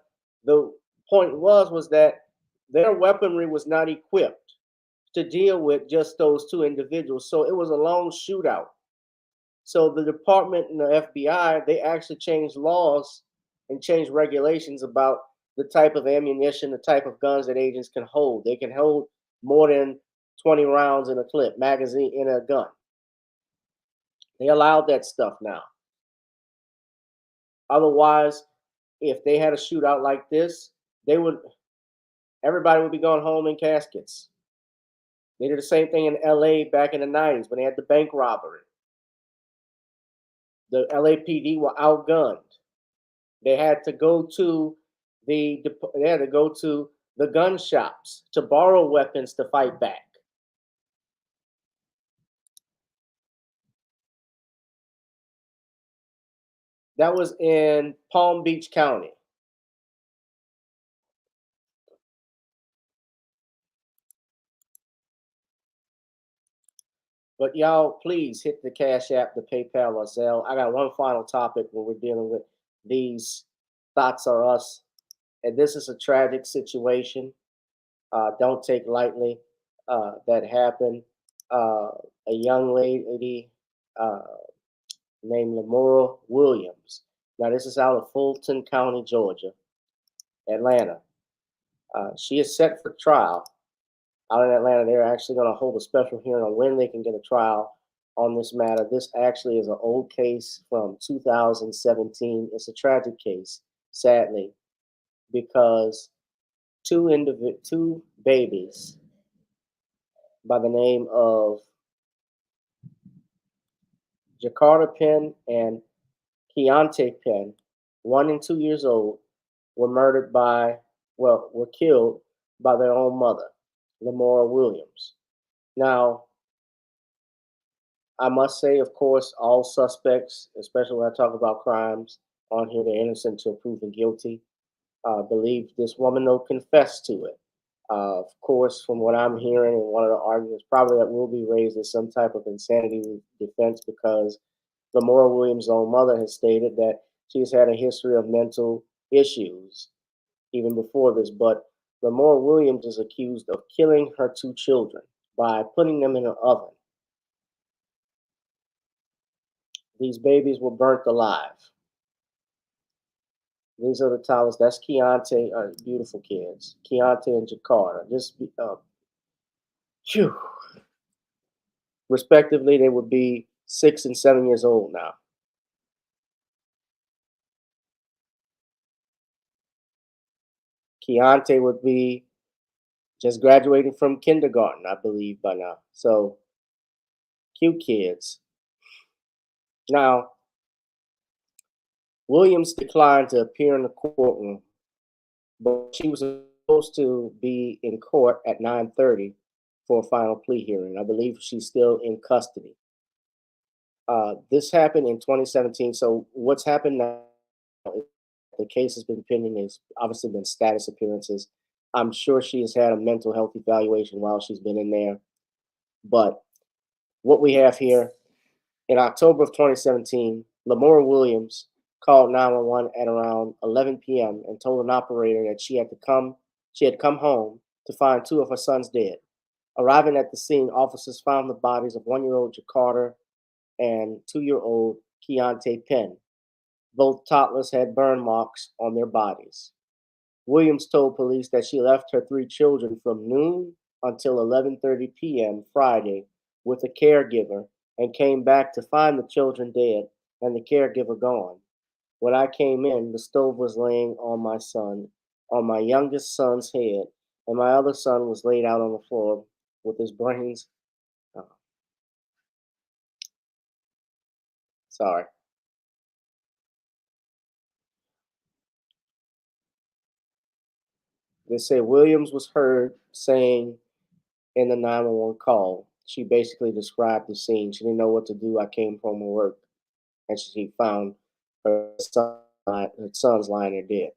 the point was that their weaponry was not equipped to deal with just those 2 individuals. So it was a long shootout. So the department and the FBI, they actually changed laws and changed regulations about the type of ammunition, the type of guns that agents can hold. They can hold more than 20 rounds in a clip, magazine in a gun. They allowed that stuff now. Otherwise, if they had a shootout like this, everybody would be going home in caskets. They did the same thing in LA back in the 90s when they had the bank robbery. The LAPD were outgunned. They had to go to the gun shops to borrow weapons to fight back. That was in Palm Beach County. But y'all, please hit the Cash App, the PayPal, or Zelle. I got one final topic where we're dealing with these Thots R'Us, and this is a tragic situation. Don't take lightly that happened. A young lady named Lamora Williams. Now, this is out of Fulton County, Georgia, Atlanta. She is set for trial. Out in Atlanta, they're actually going to hold a special hearing on when they can get a trial on this matter. This actually is an old case from 2017. It's a tragic case, sadly, because two babies by the name of Jakarta Penn and Keontae Penn, 1 and 2 years old, were killed by their own mother, Lamora Williams. Now, I must say, of course, all suspects, especially when I talk about crimes on here, they're innocent until proven guilty. Believe this woman, though, confessed to it. Of course, from what I'm hearing, and one of the arguments probably that will be raised is some type of insanity defense, because Lamora Williams' own mother has stated that she's had a history of mental issues even before this. But Lamora Williams is accused of killing her 2 children by putting them in an oven. These babies were burnt alive. These are the toddlers. That's Keontae, beautiful kids. Keontae and Jakarta. Respectively, they would be 6 and 7 years old now. Keontae would be just graduating from kindergarten, I believe, by now. So, cute kids. Now, Williams declined to appear in the courtroom, but she was supposed to be in court at 9:30 for a final plea hearing. I believe she's still in custody. This happened in 2017. So what's happened now, the case has been pending. It's obviously been status appearances. I'm sure she has had a mental health evaluation while she's been in there. But what we have here, in October of 2017, Lamora Williams called 911 at around 11 p.m. and told an operator that she had come home to find 2 of her sons dead. Arriving at the scene, officers found the bodies of 1-year-old Jakarta and 2-year-old Keontae Penn. Both toddlers had burn marks on their bodies. Williams told police that she left her 3 children from noon until 11:30 p.m. Friday with a caregiver and came back to find the children dead and the caregiver gone. When I came in, the stove was laying on my youngest son's head, and my other son was laid out on the floor with his brains. uh, sorry. They say Williams was heard saying in the 911 call, she basically described the scene. She didn't know what to do. I came home from work, and she found her son's lying there dead.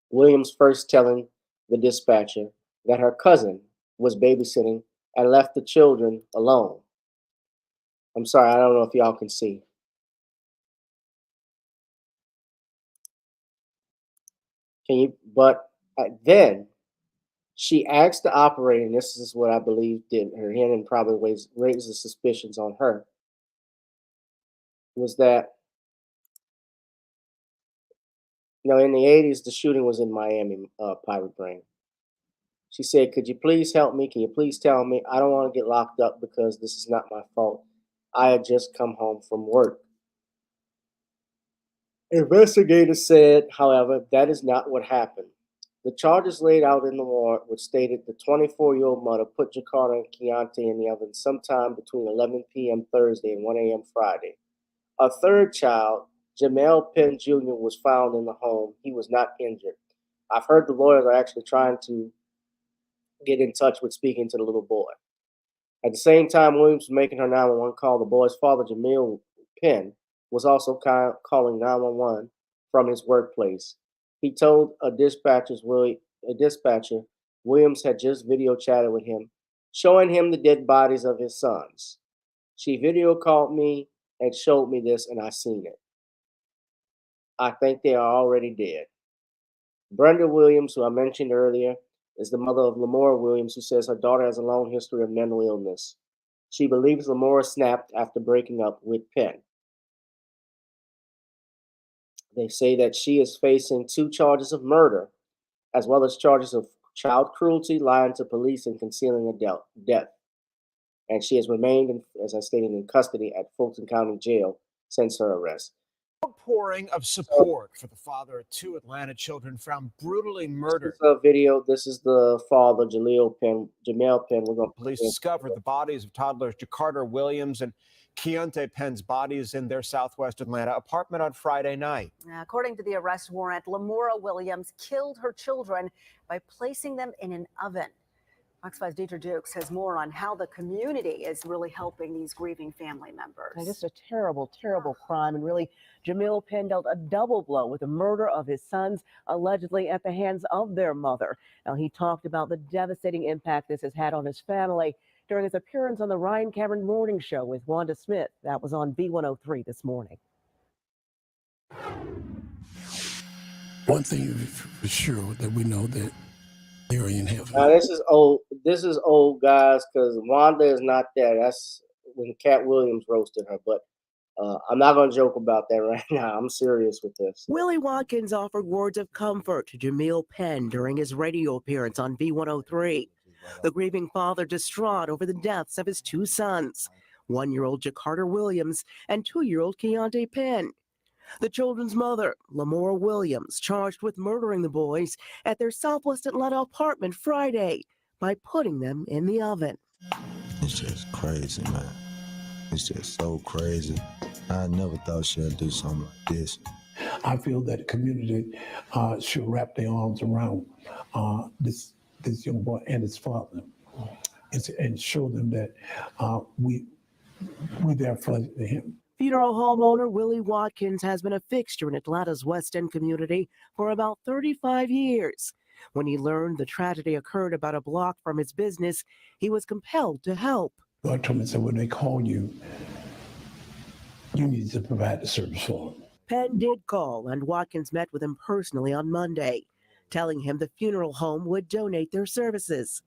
Williams first telling the dispatcher that her cousin was babysitting and left the children alone. I'm sorry, I don't know if y'all can see. Can you? But then she asked the operator, and this is what I believe did her in and probably raised the suspicions on her, was that, in the 80s, the shooting was in Miami, Pirate Brain. She said, "Could you please help me? Can you please tell me? I don't want to get locked up because this is not my fault. I had just come home from work." Investigators said, however, that is not what happened. The charges laid out in the warrant, which stated the 24-year-old mother put Jakarta and Keontae in the oven sometime between 11 p.m. Thursday and 1 a.m. Friday. A third child, Jamel Penn Jr., was found in the home. He was not injured. I've heard the lawyers are actually trying to get in touch with speaking to the little boy. At the same time Williams was making her 911 call, the boy's father, Jamil Penn, was also calling 911 from his workplace. He told a dispatcher Williams had just video chatted with him, showing him the dead bodies of his sons. She video called me and showed me this, and I seen it. I think they are already dead. Brenda Williams, who I mentioned earlier, is the mother of Lamora Williams, who says her daughter has a long history of mental illness. She believes Lamora snapped after breaking up with Penn. They say that she is facing 2 charges of murder, as well as charges of child cruelty, lying to police, and concealing a death. And she has remained, as I stated, in custody at Fulton County Jail since her arrest. Outpouring of support for the father of 2 Atlanta children found brutally murdered. This is a video. This is the father, Jamel Penn. Police discovered the bodies of toddlers Jakarta Williams and Keontae Penn's bodies in their Southwest Atlanta apartment on Friday night. According to the arrest warrant, Lamora Williams killed her children by placing them in an oven. Fox 5's Deidre Dukes has more on how the community is really helping these grieving family members. And just a terrible, terrible crime. And really, Jamil Penn dealt a double blow with the murder of his sons, allegedly at the hands of their mother. Now, he talked about the devastating impact this has had on his family during his appearance on the Ryan Cameron Morning Show with Wanda Smith. That was on B103 this morning. One thing for sure that we know that they're in heaven. Now this is old. This is old, guys, because Wanda is not there. That's when Cat Williams roasted her. But I'm not going to joke about that right now. I'm serious with this. Willie Watkins offered words of comfort to Jamil Penn during his radio appearance on B103. The grieving father distraught over the deaths of his 2 sons, 1-year-old Jakarta Williams and 2-year-old Keontae Penn. The children's mother, Lamora Williams, charged with murdering the boys at their Southwest Atlanta apartment Friday by putting them in the oven. It's just crazy, man. It's just so crazy. I never thought she'd do something like this. I feel that the community should wrap their arms around this young boy and his father, and show them that we're there for him. Funeral home owner Willie Watkins has been a fixture in Atlanta's West End community for about 35 years. When he learned the tragedy occurred about a block from his business, he was compelled to help. God told me, said, when they call you, you need to provide the service for them. Penn did call, and Watkins met with him personally on Monday, telling him the funeral home would donate their services.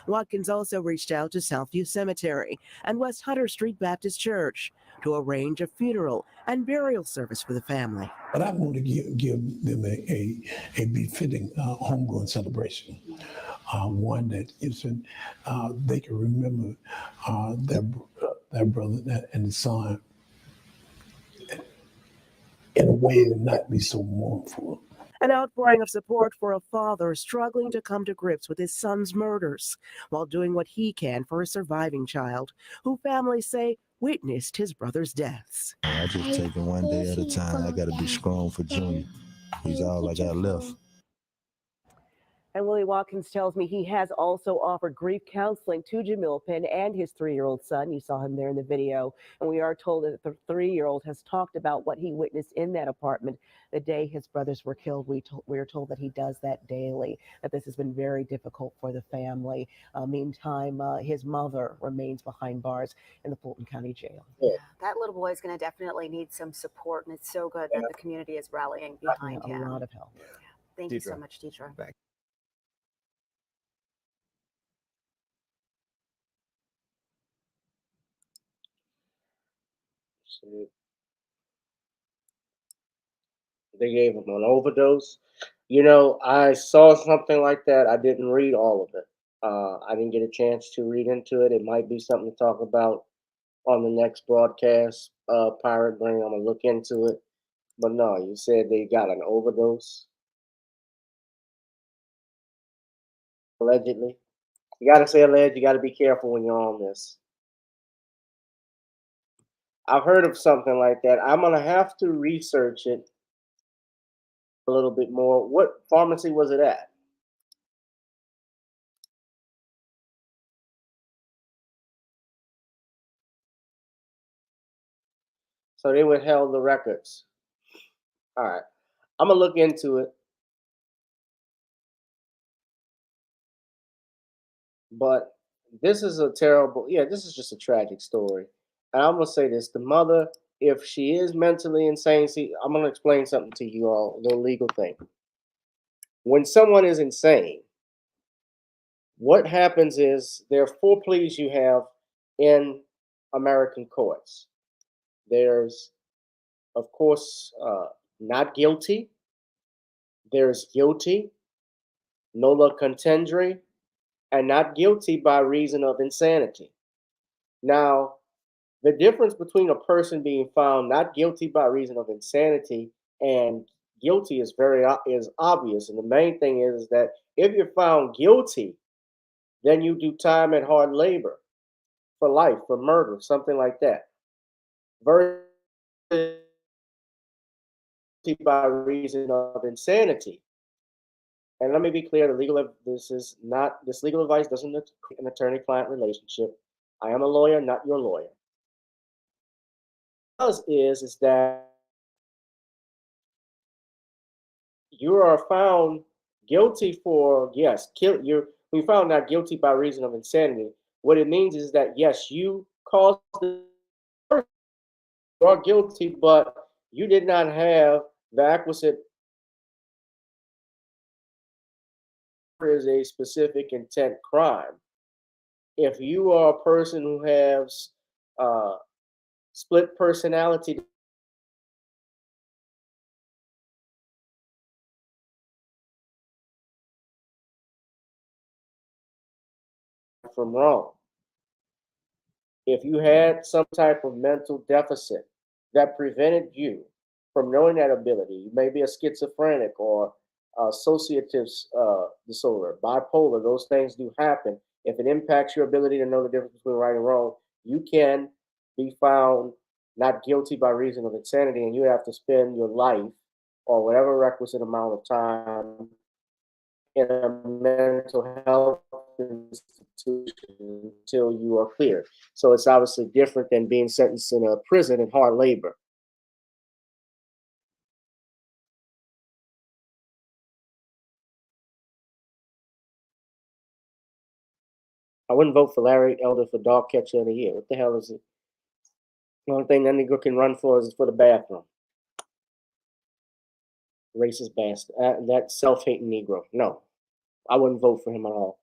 Watkins also reached out to Southview Cemetery and West Hunter Street Baptist Church to arrange a funeral and burial service for the family. But I want to give them a befitting homegoing celebration, one that they can remember their brother and the son in a way and not be so mournful. An outpouring of support for a father struggling to come to grips with his son's murders while doing what he can for a surviving child who families say witnessed his brother's deaths. I just take it one day at a time. I got to be strong for Junior. He's all I got left. And Willie Watkins tells me he has also offered grief counseling to Jamil Penn and his 3-year-old son. You saw him there in the video. And we are told that the 3-year-old has talked about what he witnessed in that apartment the day his brothers were killed. We are told that he does that daily, that this has been very difficult for the family. Meantime, his mother remains behind bars in the Fulton County jail. Yeah, that little boy is going to definitely need some support, and it's so good that the community is rallying behind him. A lot of help. Thank you so much, Deidre. Back. They gave him an overdose. You know, I saw something like that. I didn't read all of it. I didn't get a chance to read into it. It might be something to talk about on the next broadcast. Pirate Brain, I'm gonna look into it. But no, you said they got an overdose. Allegedly. You gotta say alleged. You gotta be careful when you're on this. I've heard of something like that. I'm gonna have to research it a little bit more. What pharmacy was it at? So they withheld the records. All right. I'm gonna look into it. But this is a terrible, this is just a tragic story. And I'm gonna say this: the mother, if she is mentally insane, see, I'm gonna explain something to you all, the legal thing. When someone is insane, what happens is there are 4 pleas you have in American courts. There's, of course, not guilty. There's guilty, nolla contendere, and not guilty by reason of insanity. Now, the difference between a person being found not guilty by reason of insanity and guilty is is obvious. And the main thing is that if you're found guilty, then you do time and hard labor for life, for murder, something like that. Versus by reason of insanity. And let me be clear: this legal advice doesn't an attorney-client relationship. I am a lawyer, not your lawyer. What it does is that you are found guilty for we found not guilty by reason of insanity. What it means is that yes, you caused the person, you are guilty, but you did not have the acquisite is a specific intent crime. If you are a person who has split personality from wrong, if you had some type of mental deficit that prevented you from knowing that ability, you may be a schizophrenic or associative disorder, bipolar, those things do happen. If it impacts your ability to know the difference between right and wrong, you can be found not guilty by reason of insanity, and you have to spend your life or whatever requisite amount of time in a mental health institution until you are cleared. So it's obviously different than being sentenced in a prison in hard labor. I wouldn't vote for Larry Elder for dog catcher of the year. What the hell is it? The only thing that nigga can run for is for the bathroom. Racist bastard. That self-hating Negro. No, I wouldn't vote for him at all.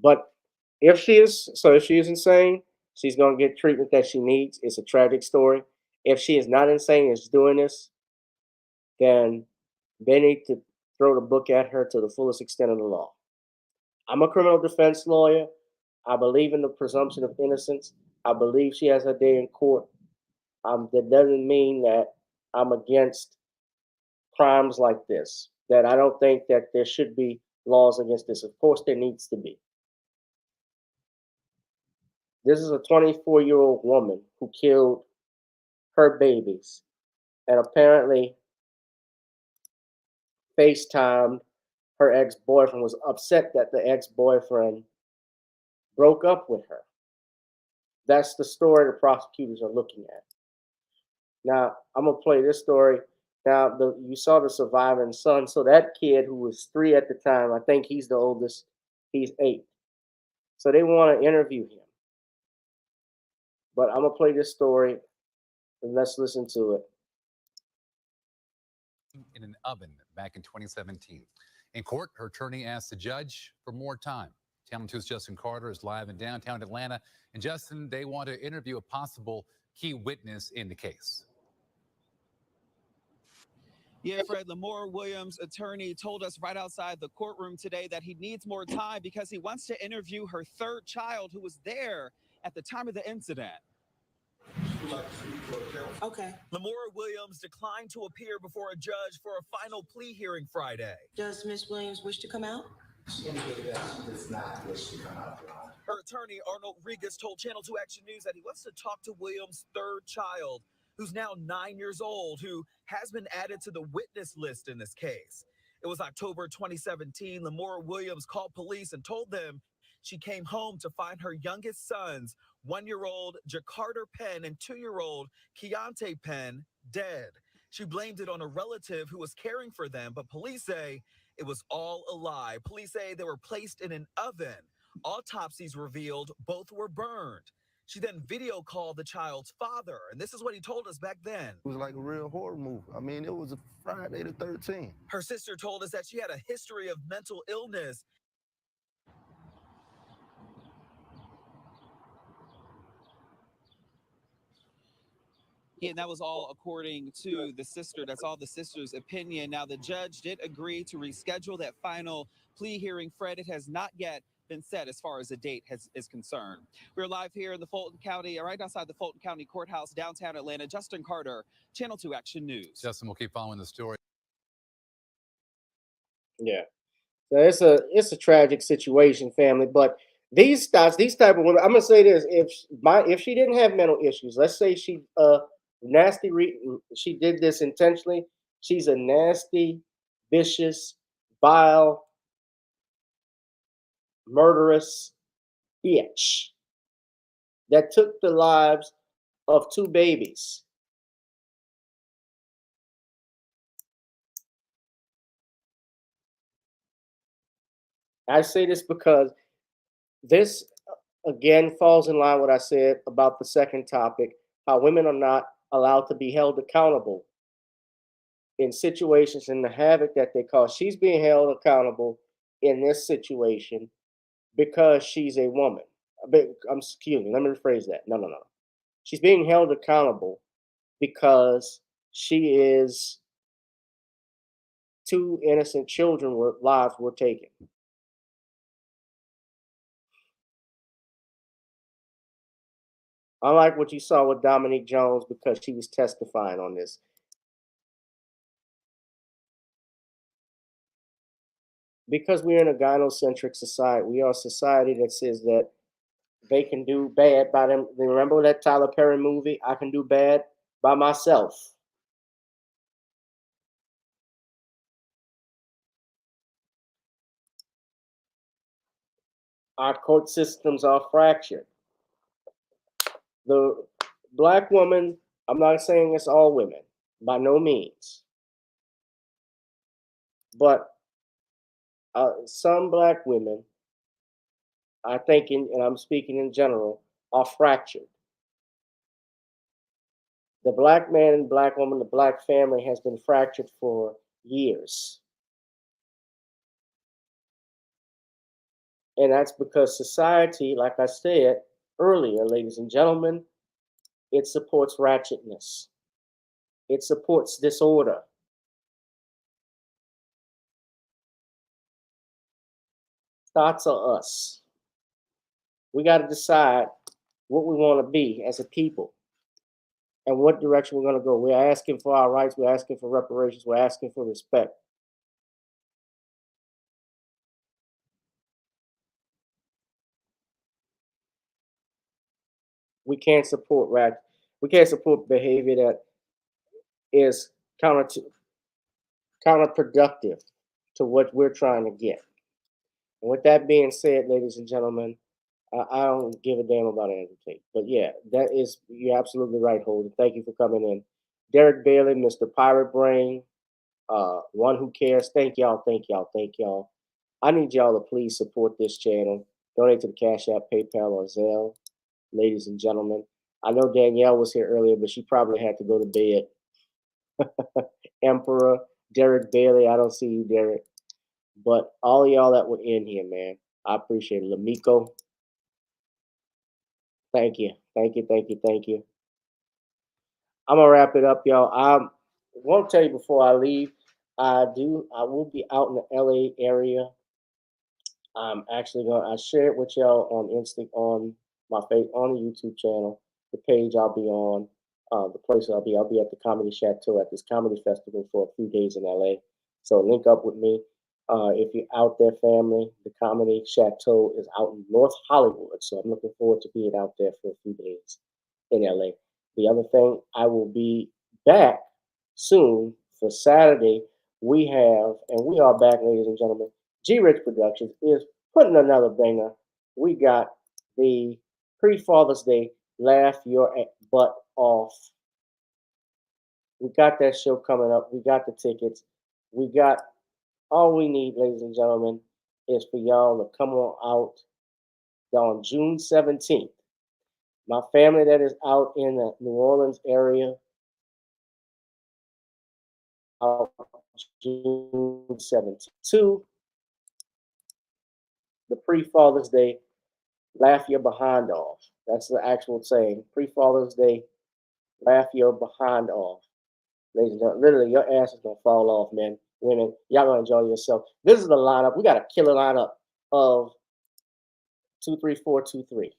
But if she is insane, she's gonna get treatment that she needs. It's a tragic story. If she is not insane, is doing this, then they need to throw the book at her to the fullest extent of the law. I'm a criminal defense lawyer. I believe in the presumption of innocence. I believe she has her day in court. That doesn't mean that I'm against crimes like this, that I don't think that there should be laws against this. Of course, there needs to be. This is a 24-year-old woman who killed her babies and apparently FaceTimed her ex-boyfriend, was upset that the ex-boyfriend broke up with her. That's the story the prosecutors are looking at. Now, I'm going to play this story. Now, you saw the surviving son. So that kid who was 3 at the time, I think he's the oldest, he's 8. So they want to interview him. But I'm going to play this story and let's listen to it. In an oven back in 2017. In court, her attorney asked the judge for more time. Channel 2's Justin Carter is live in downtown Atlanta. And Justin, they want to interview a possible key witness in the case. Yeah, Fred, Lamora Williams' attorney told us right outside the courtroom today that he needs more time because he wants to interview her 3rd child who was there at the time of the incident. Okay. Lamora Williams declined to appear before a judge for a final plea hearing Friday. Does Ms. Williams wish to come out? She does not wish to come out. Her attorney, Arnold Regas, told Channel 2 Action News that he wants to talk to Williams' 3rd child, who's now 9 years old, who has been added to the witness list in this case. It was October 2017. Lamora Williams called police and told them she came home to find her youngest sons, 1-year-old Jakarter Penn and 2-year-old Keontae Penn, dead. She blamed it on a relative who was caring for them, but police say it was all a lie. Police say they were placed in an oven. Autopsies revealed both were burned. She then video called the child's father, and this is what he told us back then. It was like a real horror movie. I mean, it was a Friday the 13th. Her sister told us that she had a history of mental illness. Yeah, and that was all according to the sister. That's all the sister's opinion. Now, the judge did agree to reschedule that final plea hearing. Fred, it has not yet been set as far as the date is concerned. We're live here in the Fulton County, right outside the Fulton County Courthouse, downtown Atlanta. Justin Carter, Channel 2 Action News. Justin, we'll keep following the story. Yeah. So it's a tragic situation, family. But these type of women, I'm gonna say this: if she didn't have mental issues, let's say she she did this intentionally. She's a nasty, vicious, vile, murderous bitch that took the lives of 2 babies. I say this because this, again, falls in line with what I said about the second topic, how women are not allowed to be held accountable in situations and the havoc that they cause. She's being held accountable in this situation because she's a woman. Excuse me, let me rephrase that. No. She's being held accountable because she is 2 innocent children lives were taken. Unlike what you saw with Dominique Jones, because she was testifying on this. Because we're in a gynocentric society, we are a society that says that they can do bad by them. Remember that Tyler Perry movie, I Can Do Bad by Myself? Our court systems are fractured. The Black woman, I'm not saying it's all women, by no means. But some Black women, I think, and I'm speaking in general, are fractured. The Black man and Black woman, the Black family has been fractured for years. And that's because society, like I said earlier, ladies and gentlemen, it supports ratchetness. It supports disorder. Thoughts are us. We got to decide what we want to be as a people and what direction we're going to go. We're asking for our rights. We're asking for reparations. We're asking for respect. We can't support we can't support behavior that is counterproductive to what we're trying to get. And with that being said, ladies and gentlemen, I don't give a damn about Andrew Tate. But yeah, you're absolutely right, Holden. Thank you for coming in. Derek Bailey, Mr. Pirate Brain, One Who Cares. Thank y'all, thank y'all, thank y'all. I need y'all to please support this channel. Donate to the Cash App, PayPal, or Zelle, ladies and gentlemen. I know Danielle was here earlier, but she probably had to go to bed. Emperor, Derek Bailey, I don't see you, Derek. But all of y'all that were in here, man, I appreciate it. Lamiko, thank you, thank you, thank you, thank you. I'm gonna wrap it up, y'all. I won't tell you before I leave. I will be out in the LA area. I'm actually I share it with y'all on my on the YouTube channel, the page I'll be on, the place I'll be at the Comedy Chateau at this comedy festival for a few days in LA. So link up with me. If you're out there, family, the Comedy Chateau is out in North Hollywood. So I'm looking forward to being out there for a few days in LA. The other thing, I will be back soon for Saturday. We are back, ladies and gentlemen. G Rich Productions is putting another banger. We got the pre-Father's Day Laugh Your Butt Off. We got that show coming up. We got the tickets. We got all we need, ladies and gentlemen, is for y'all to come on out on June 17th. My family that is out in the New Orleans area, out June 17th. 2, the pre-Father's Day, laugh your behind off. That's the actual saying. Pre-Father's Day, laugh your behind off. Ladies and gentlemen, literally, your ass is going to fall off, man. Women, y'all going to enjoy yourself. This is the lineup. We got a killer lineup of 23423.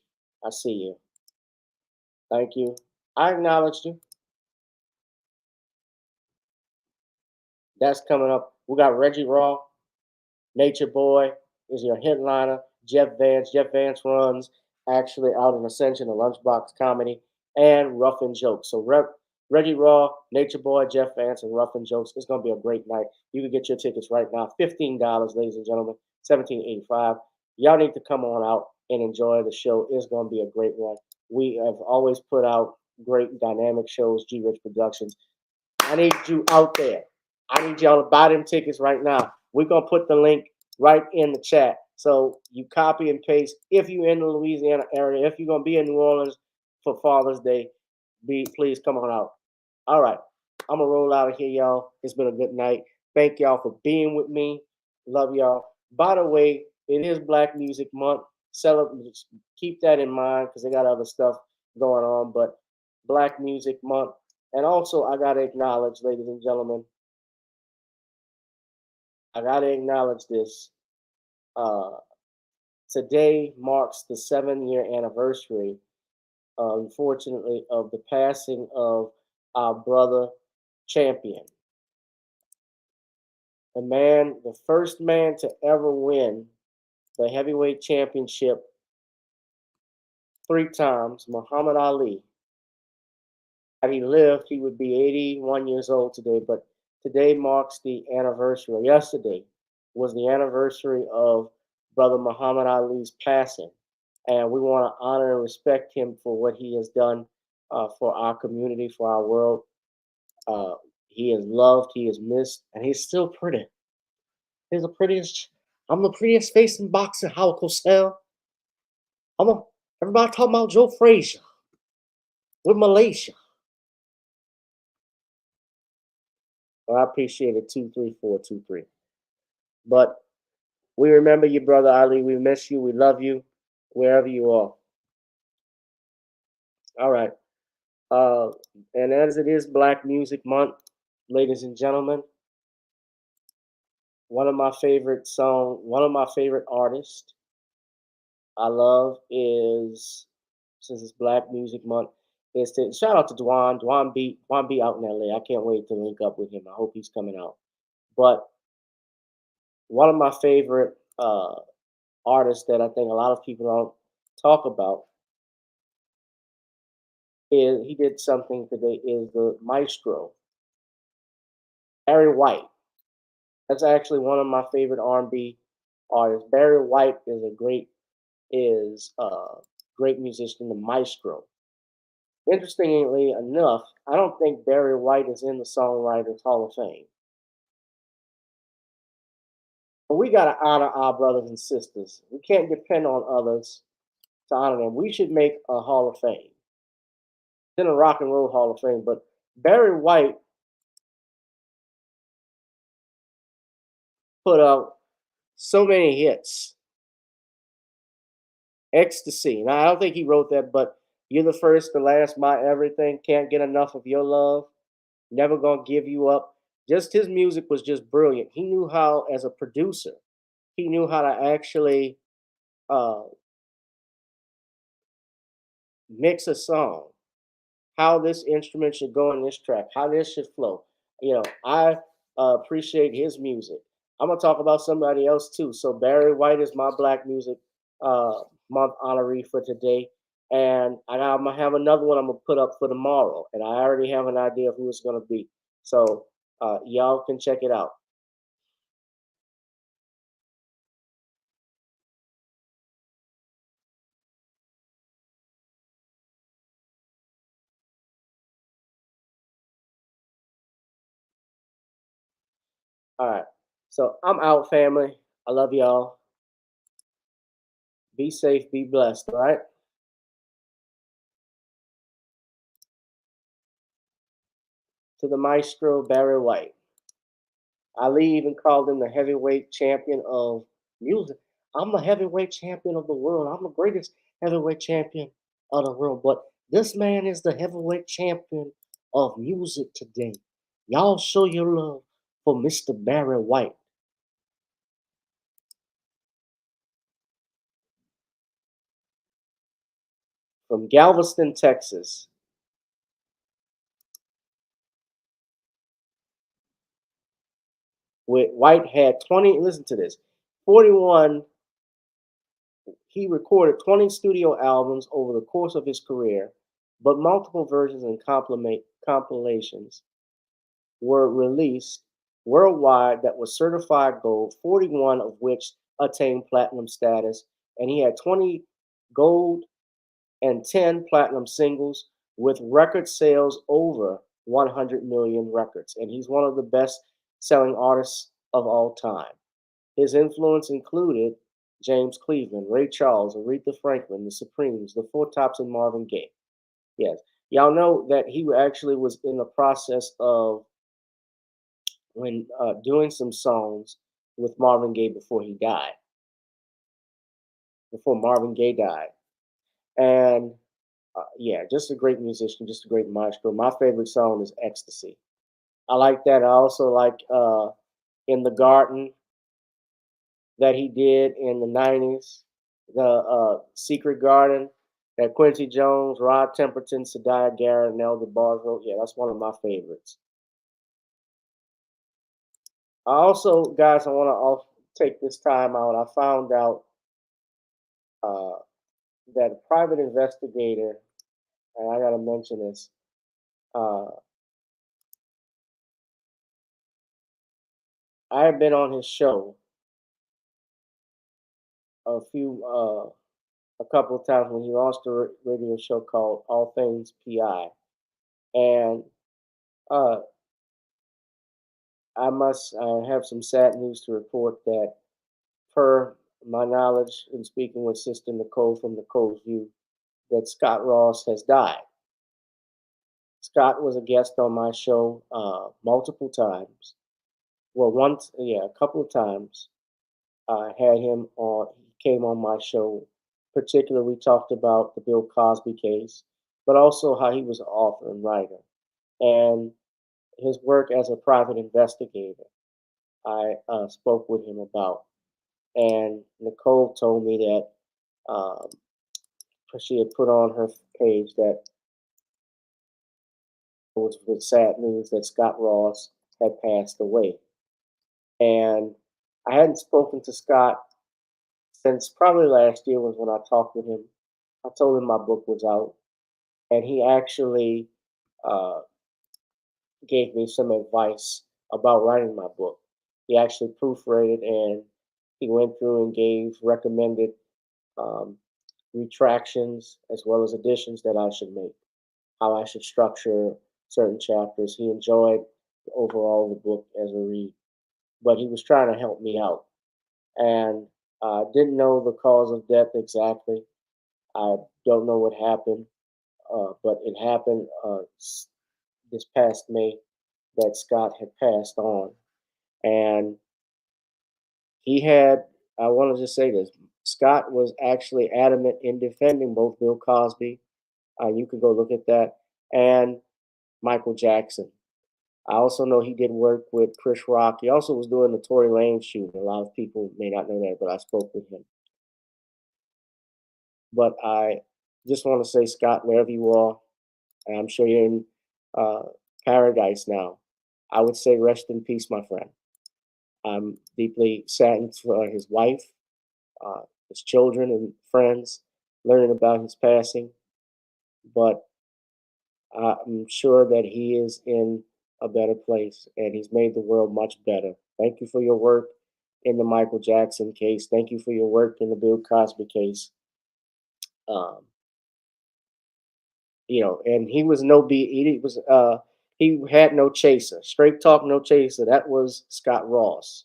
I see you. Thank you. I acknowledged you. That's coming up. We got Reggie Raw, Nature Boy is your headliner. Jeff Vance. Jeff Vance runs actually out in Ascension, a Lunchbox Comedy, and Rough and Jokes. So Reggie Raw, Nature Boy, Jeff Vance, and Rough and Jokes. It's going to be a great night. You can get your tickets right now. $15, ladies and gentlemen. $17.85. Y'all need to come on out and enjoy the show. It's going to be a great one. We have always put out great dynamic shows, G Rich Productions. I need you out there. I need y'all to buy them tickets right now. We're going to put the link right in the chat. So you copy and paste. If you're in the Louisiana area, if you're going to be in New Orleans for Father's Day, please come on out. All right. I'm going to roll out of here, y'all. It's been a good night. Thank y'all for being with me. Love y'all. By the way, it is Black Music Month. Keep that in mind because they got other stuff going on. But Black Music Month. And also, I got to acknowledge, ladies and gentlemen, I got to acknowledge this. Today marks the 7-year anniversary, unfortunately, of the passing of our brother Champion. The first man to ever win the heavyweight championship 3 times, Muhammad Ali. Had he lived, he would be 81 years old today, but today marks the anniversary. Yesterday was the anniversary of Brother Muhammad Ali's passing. And we want to honor and respect him for what he has done for our community, for our world. He is loved, he is missed, and he's still pretty. I'm the prettiest face in boxing, Howard Cosell. Everybody talking about Joe Frazier with Malaysia. Well, I appreciate it, 23423. But We remember you, Brother Ali. We miss you. We love you, wherever you are. All right. Uh, and as it is Black Music Month, ladies and gentlemen, one of my favorite artists I love is, since it's Black Music Month, is to shout out to Dwan. Dwan B out in LA. I can't wait to link up with him. I hope he's coming out. But one of my favorite artists that I think a lot of people don't talk about is he did something today is the maestro, Barry White. That's actually one of my favorite R&B artists. Barry White is a great musician, the maestro. Interestingly enough, I don't think Barry White is in the Songwriters Hall of Fame. But we got to honor our brothers and sisters. We can't depend on others to honor them. We should make a Hall of Fame. It's in a Rock and Roll Hall of Fame, but Barry White put out so many hits. Ecstasy. Now, I don't think he wrote that, but You're the First, the Last, My Everything, Can't Get Enough of Your Love, Never Gonna Give You Up. Just his music was just brilliant. He knew how, as a producer, he knew how to actually mix a song, how this instrument should go in this track, how this should flow. I appreciate his music. I'm gonna talk about somebody else too. So Barry White is my Black Music Month honoree for today, and I'm gonna have another one I'm gonna put up for tomorrow, and I already have an idea of who it's gonna be. So y'all can check it out. All right. So I'm out, family. I love y'all. Be safe, be blessed, all right? To the maestro, Barry White. Ali even called him the heavyweight champion of music. I'm the heavyweight champion of the world. I'm the greatest heavyweight champion of the world. But this man is the heavyweight champion of music today. Y'all show your love for Mr. Barry White. From Galveston, Texas. White had 20, listen to this, 41, he recorded 20 studio albums over the course of his career, but multiple versions and compilations were released worldwide that were certified gold, 41 of which attained platinum status, and he had 20 gold and 10 platinum singles with record sales over 100 million records, and he's one of the best selling artists of all time. His influence included James Cleveland, Ray Charles, Aretha Franklin, the Supremes, the Four Tops, and Marvin Gaye. Yes, y'all know that he actually was in the process of doing some songs with Marvin Gaye before he died. Before Marvin Gaye died, and yeah, just a great musician, just a great maestro. My favorite song is "Ecstasy." I like that. I also like "In the Garden" that he did in the 90s, the Secret Garden, that Quincy Jones, Rod Temperton, Sadiah Garrett, and Elder Bars wrote. Yeah, that's one of my favorites. I also, guys, I want to take this time out. I found out that a private investigator, and I got to mention this, I have been on his show a couple of times when he launched a radio show called All Things PI, and I must have some sad news to report that, per my knowledge in speaking with Sister Nicole from Nicole's View, that Scott Ross has died. Scott was a guest on my show multiple times. Well, a couple of times. I had him on. He came on my show. Particularly, we talked about the Bill Cosby case, but also how he was an author and writer, and his work as a private investigator. I spoke with him about, and Nicole told me that she had put on her page that it was with sad news that Scott Ross had passed away. And I hadn't spoken to Scott since probably last year was when I talked with him. I told him my book was out, and he actually uh, gave me some advice about writing my book. He actually proofread it, and he went through and gave recommended um, retractions as well as additions that I should make, how I should structure certain chapters. He enjoyed overall the book as a read, but he was trying to help me out. And I didn't know the cause of death exactly. I don't know what happened, but it happened this past May that Scott had passed on. And he had, I want to just say this, Scott was actually adamant in defending both Bill Cosby, you could go look at that, and Michael Jackson. I also know he did work with Chris Rock. He also was doing the Tory Lanez shooting. A lot of people may not know that, but I spoke with him. But I just want to say, Scott, wherever you are, and I'm sure you're in paradise now, I would say rest in peace, my friend. I'm deeply saddened for his wife, his children, and friends learning about his passing. But I'm sure that he is in a better place and he's made the world much better. Thank you for your work in the Michael Jackson case. Thank you for your work in the Bill Cosby case. And he was he had no chaser. Straight talk, no chaser. That was Scott Ross.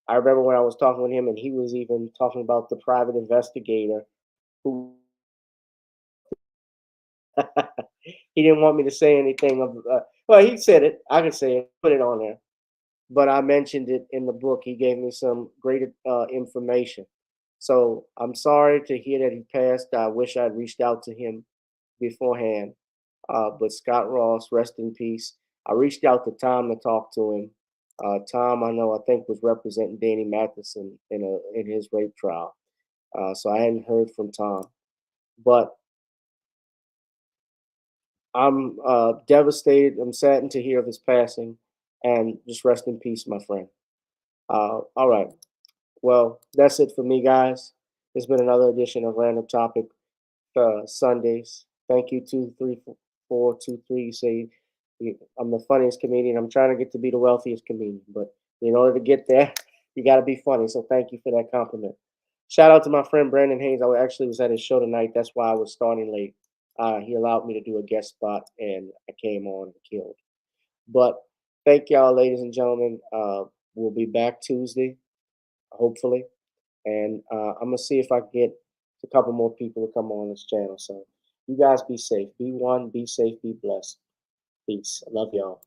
I remember when I was talking with him and he was even talking about the private investigator who he didn't want me to say anything of well, he said it. I could say it, put it on there. But I mentioned it in the book. He gave me some great information. So I'm sorry to hear that he passed. I wish I'd reached out to him beforehand. But Scott Ross, rest in peace. I reached out to Tom to talk to him. Tom, I think was representing Danny Matheson in his rape trial. So I hadn't heard from Tom. But I'm devastated. I'm saddened to hear of his passing. And just rest in peace, my friend. All right. Well, that's it for me, guys. It's been another edition of Random Topic Sundays. Thank you, 23423. You say I'm the funniest comedian. I'm trying to get to be the wealthiest comedian, but in order to get there, you got to be funny. So thank you for that compliment. Shout out to my friend Brandon Haynes. I actually was at his show tonight. That's why I was starting late. He allowed me to do a guest spot, and I came on and killed. But thank y'all, ladies and gentlemen. We'll be back Tuesday, hopefully. And I'm going to see if I can get a couple more people to come on this channel. So you guys be safe. Be one, be safe, be blessed. Peace. I love y'all.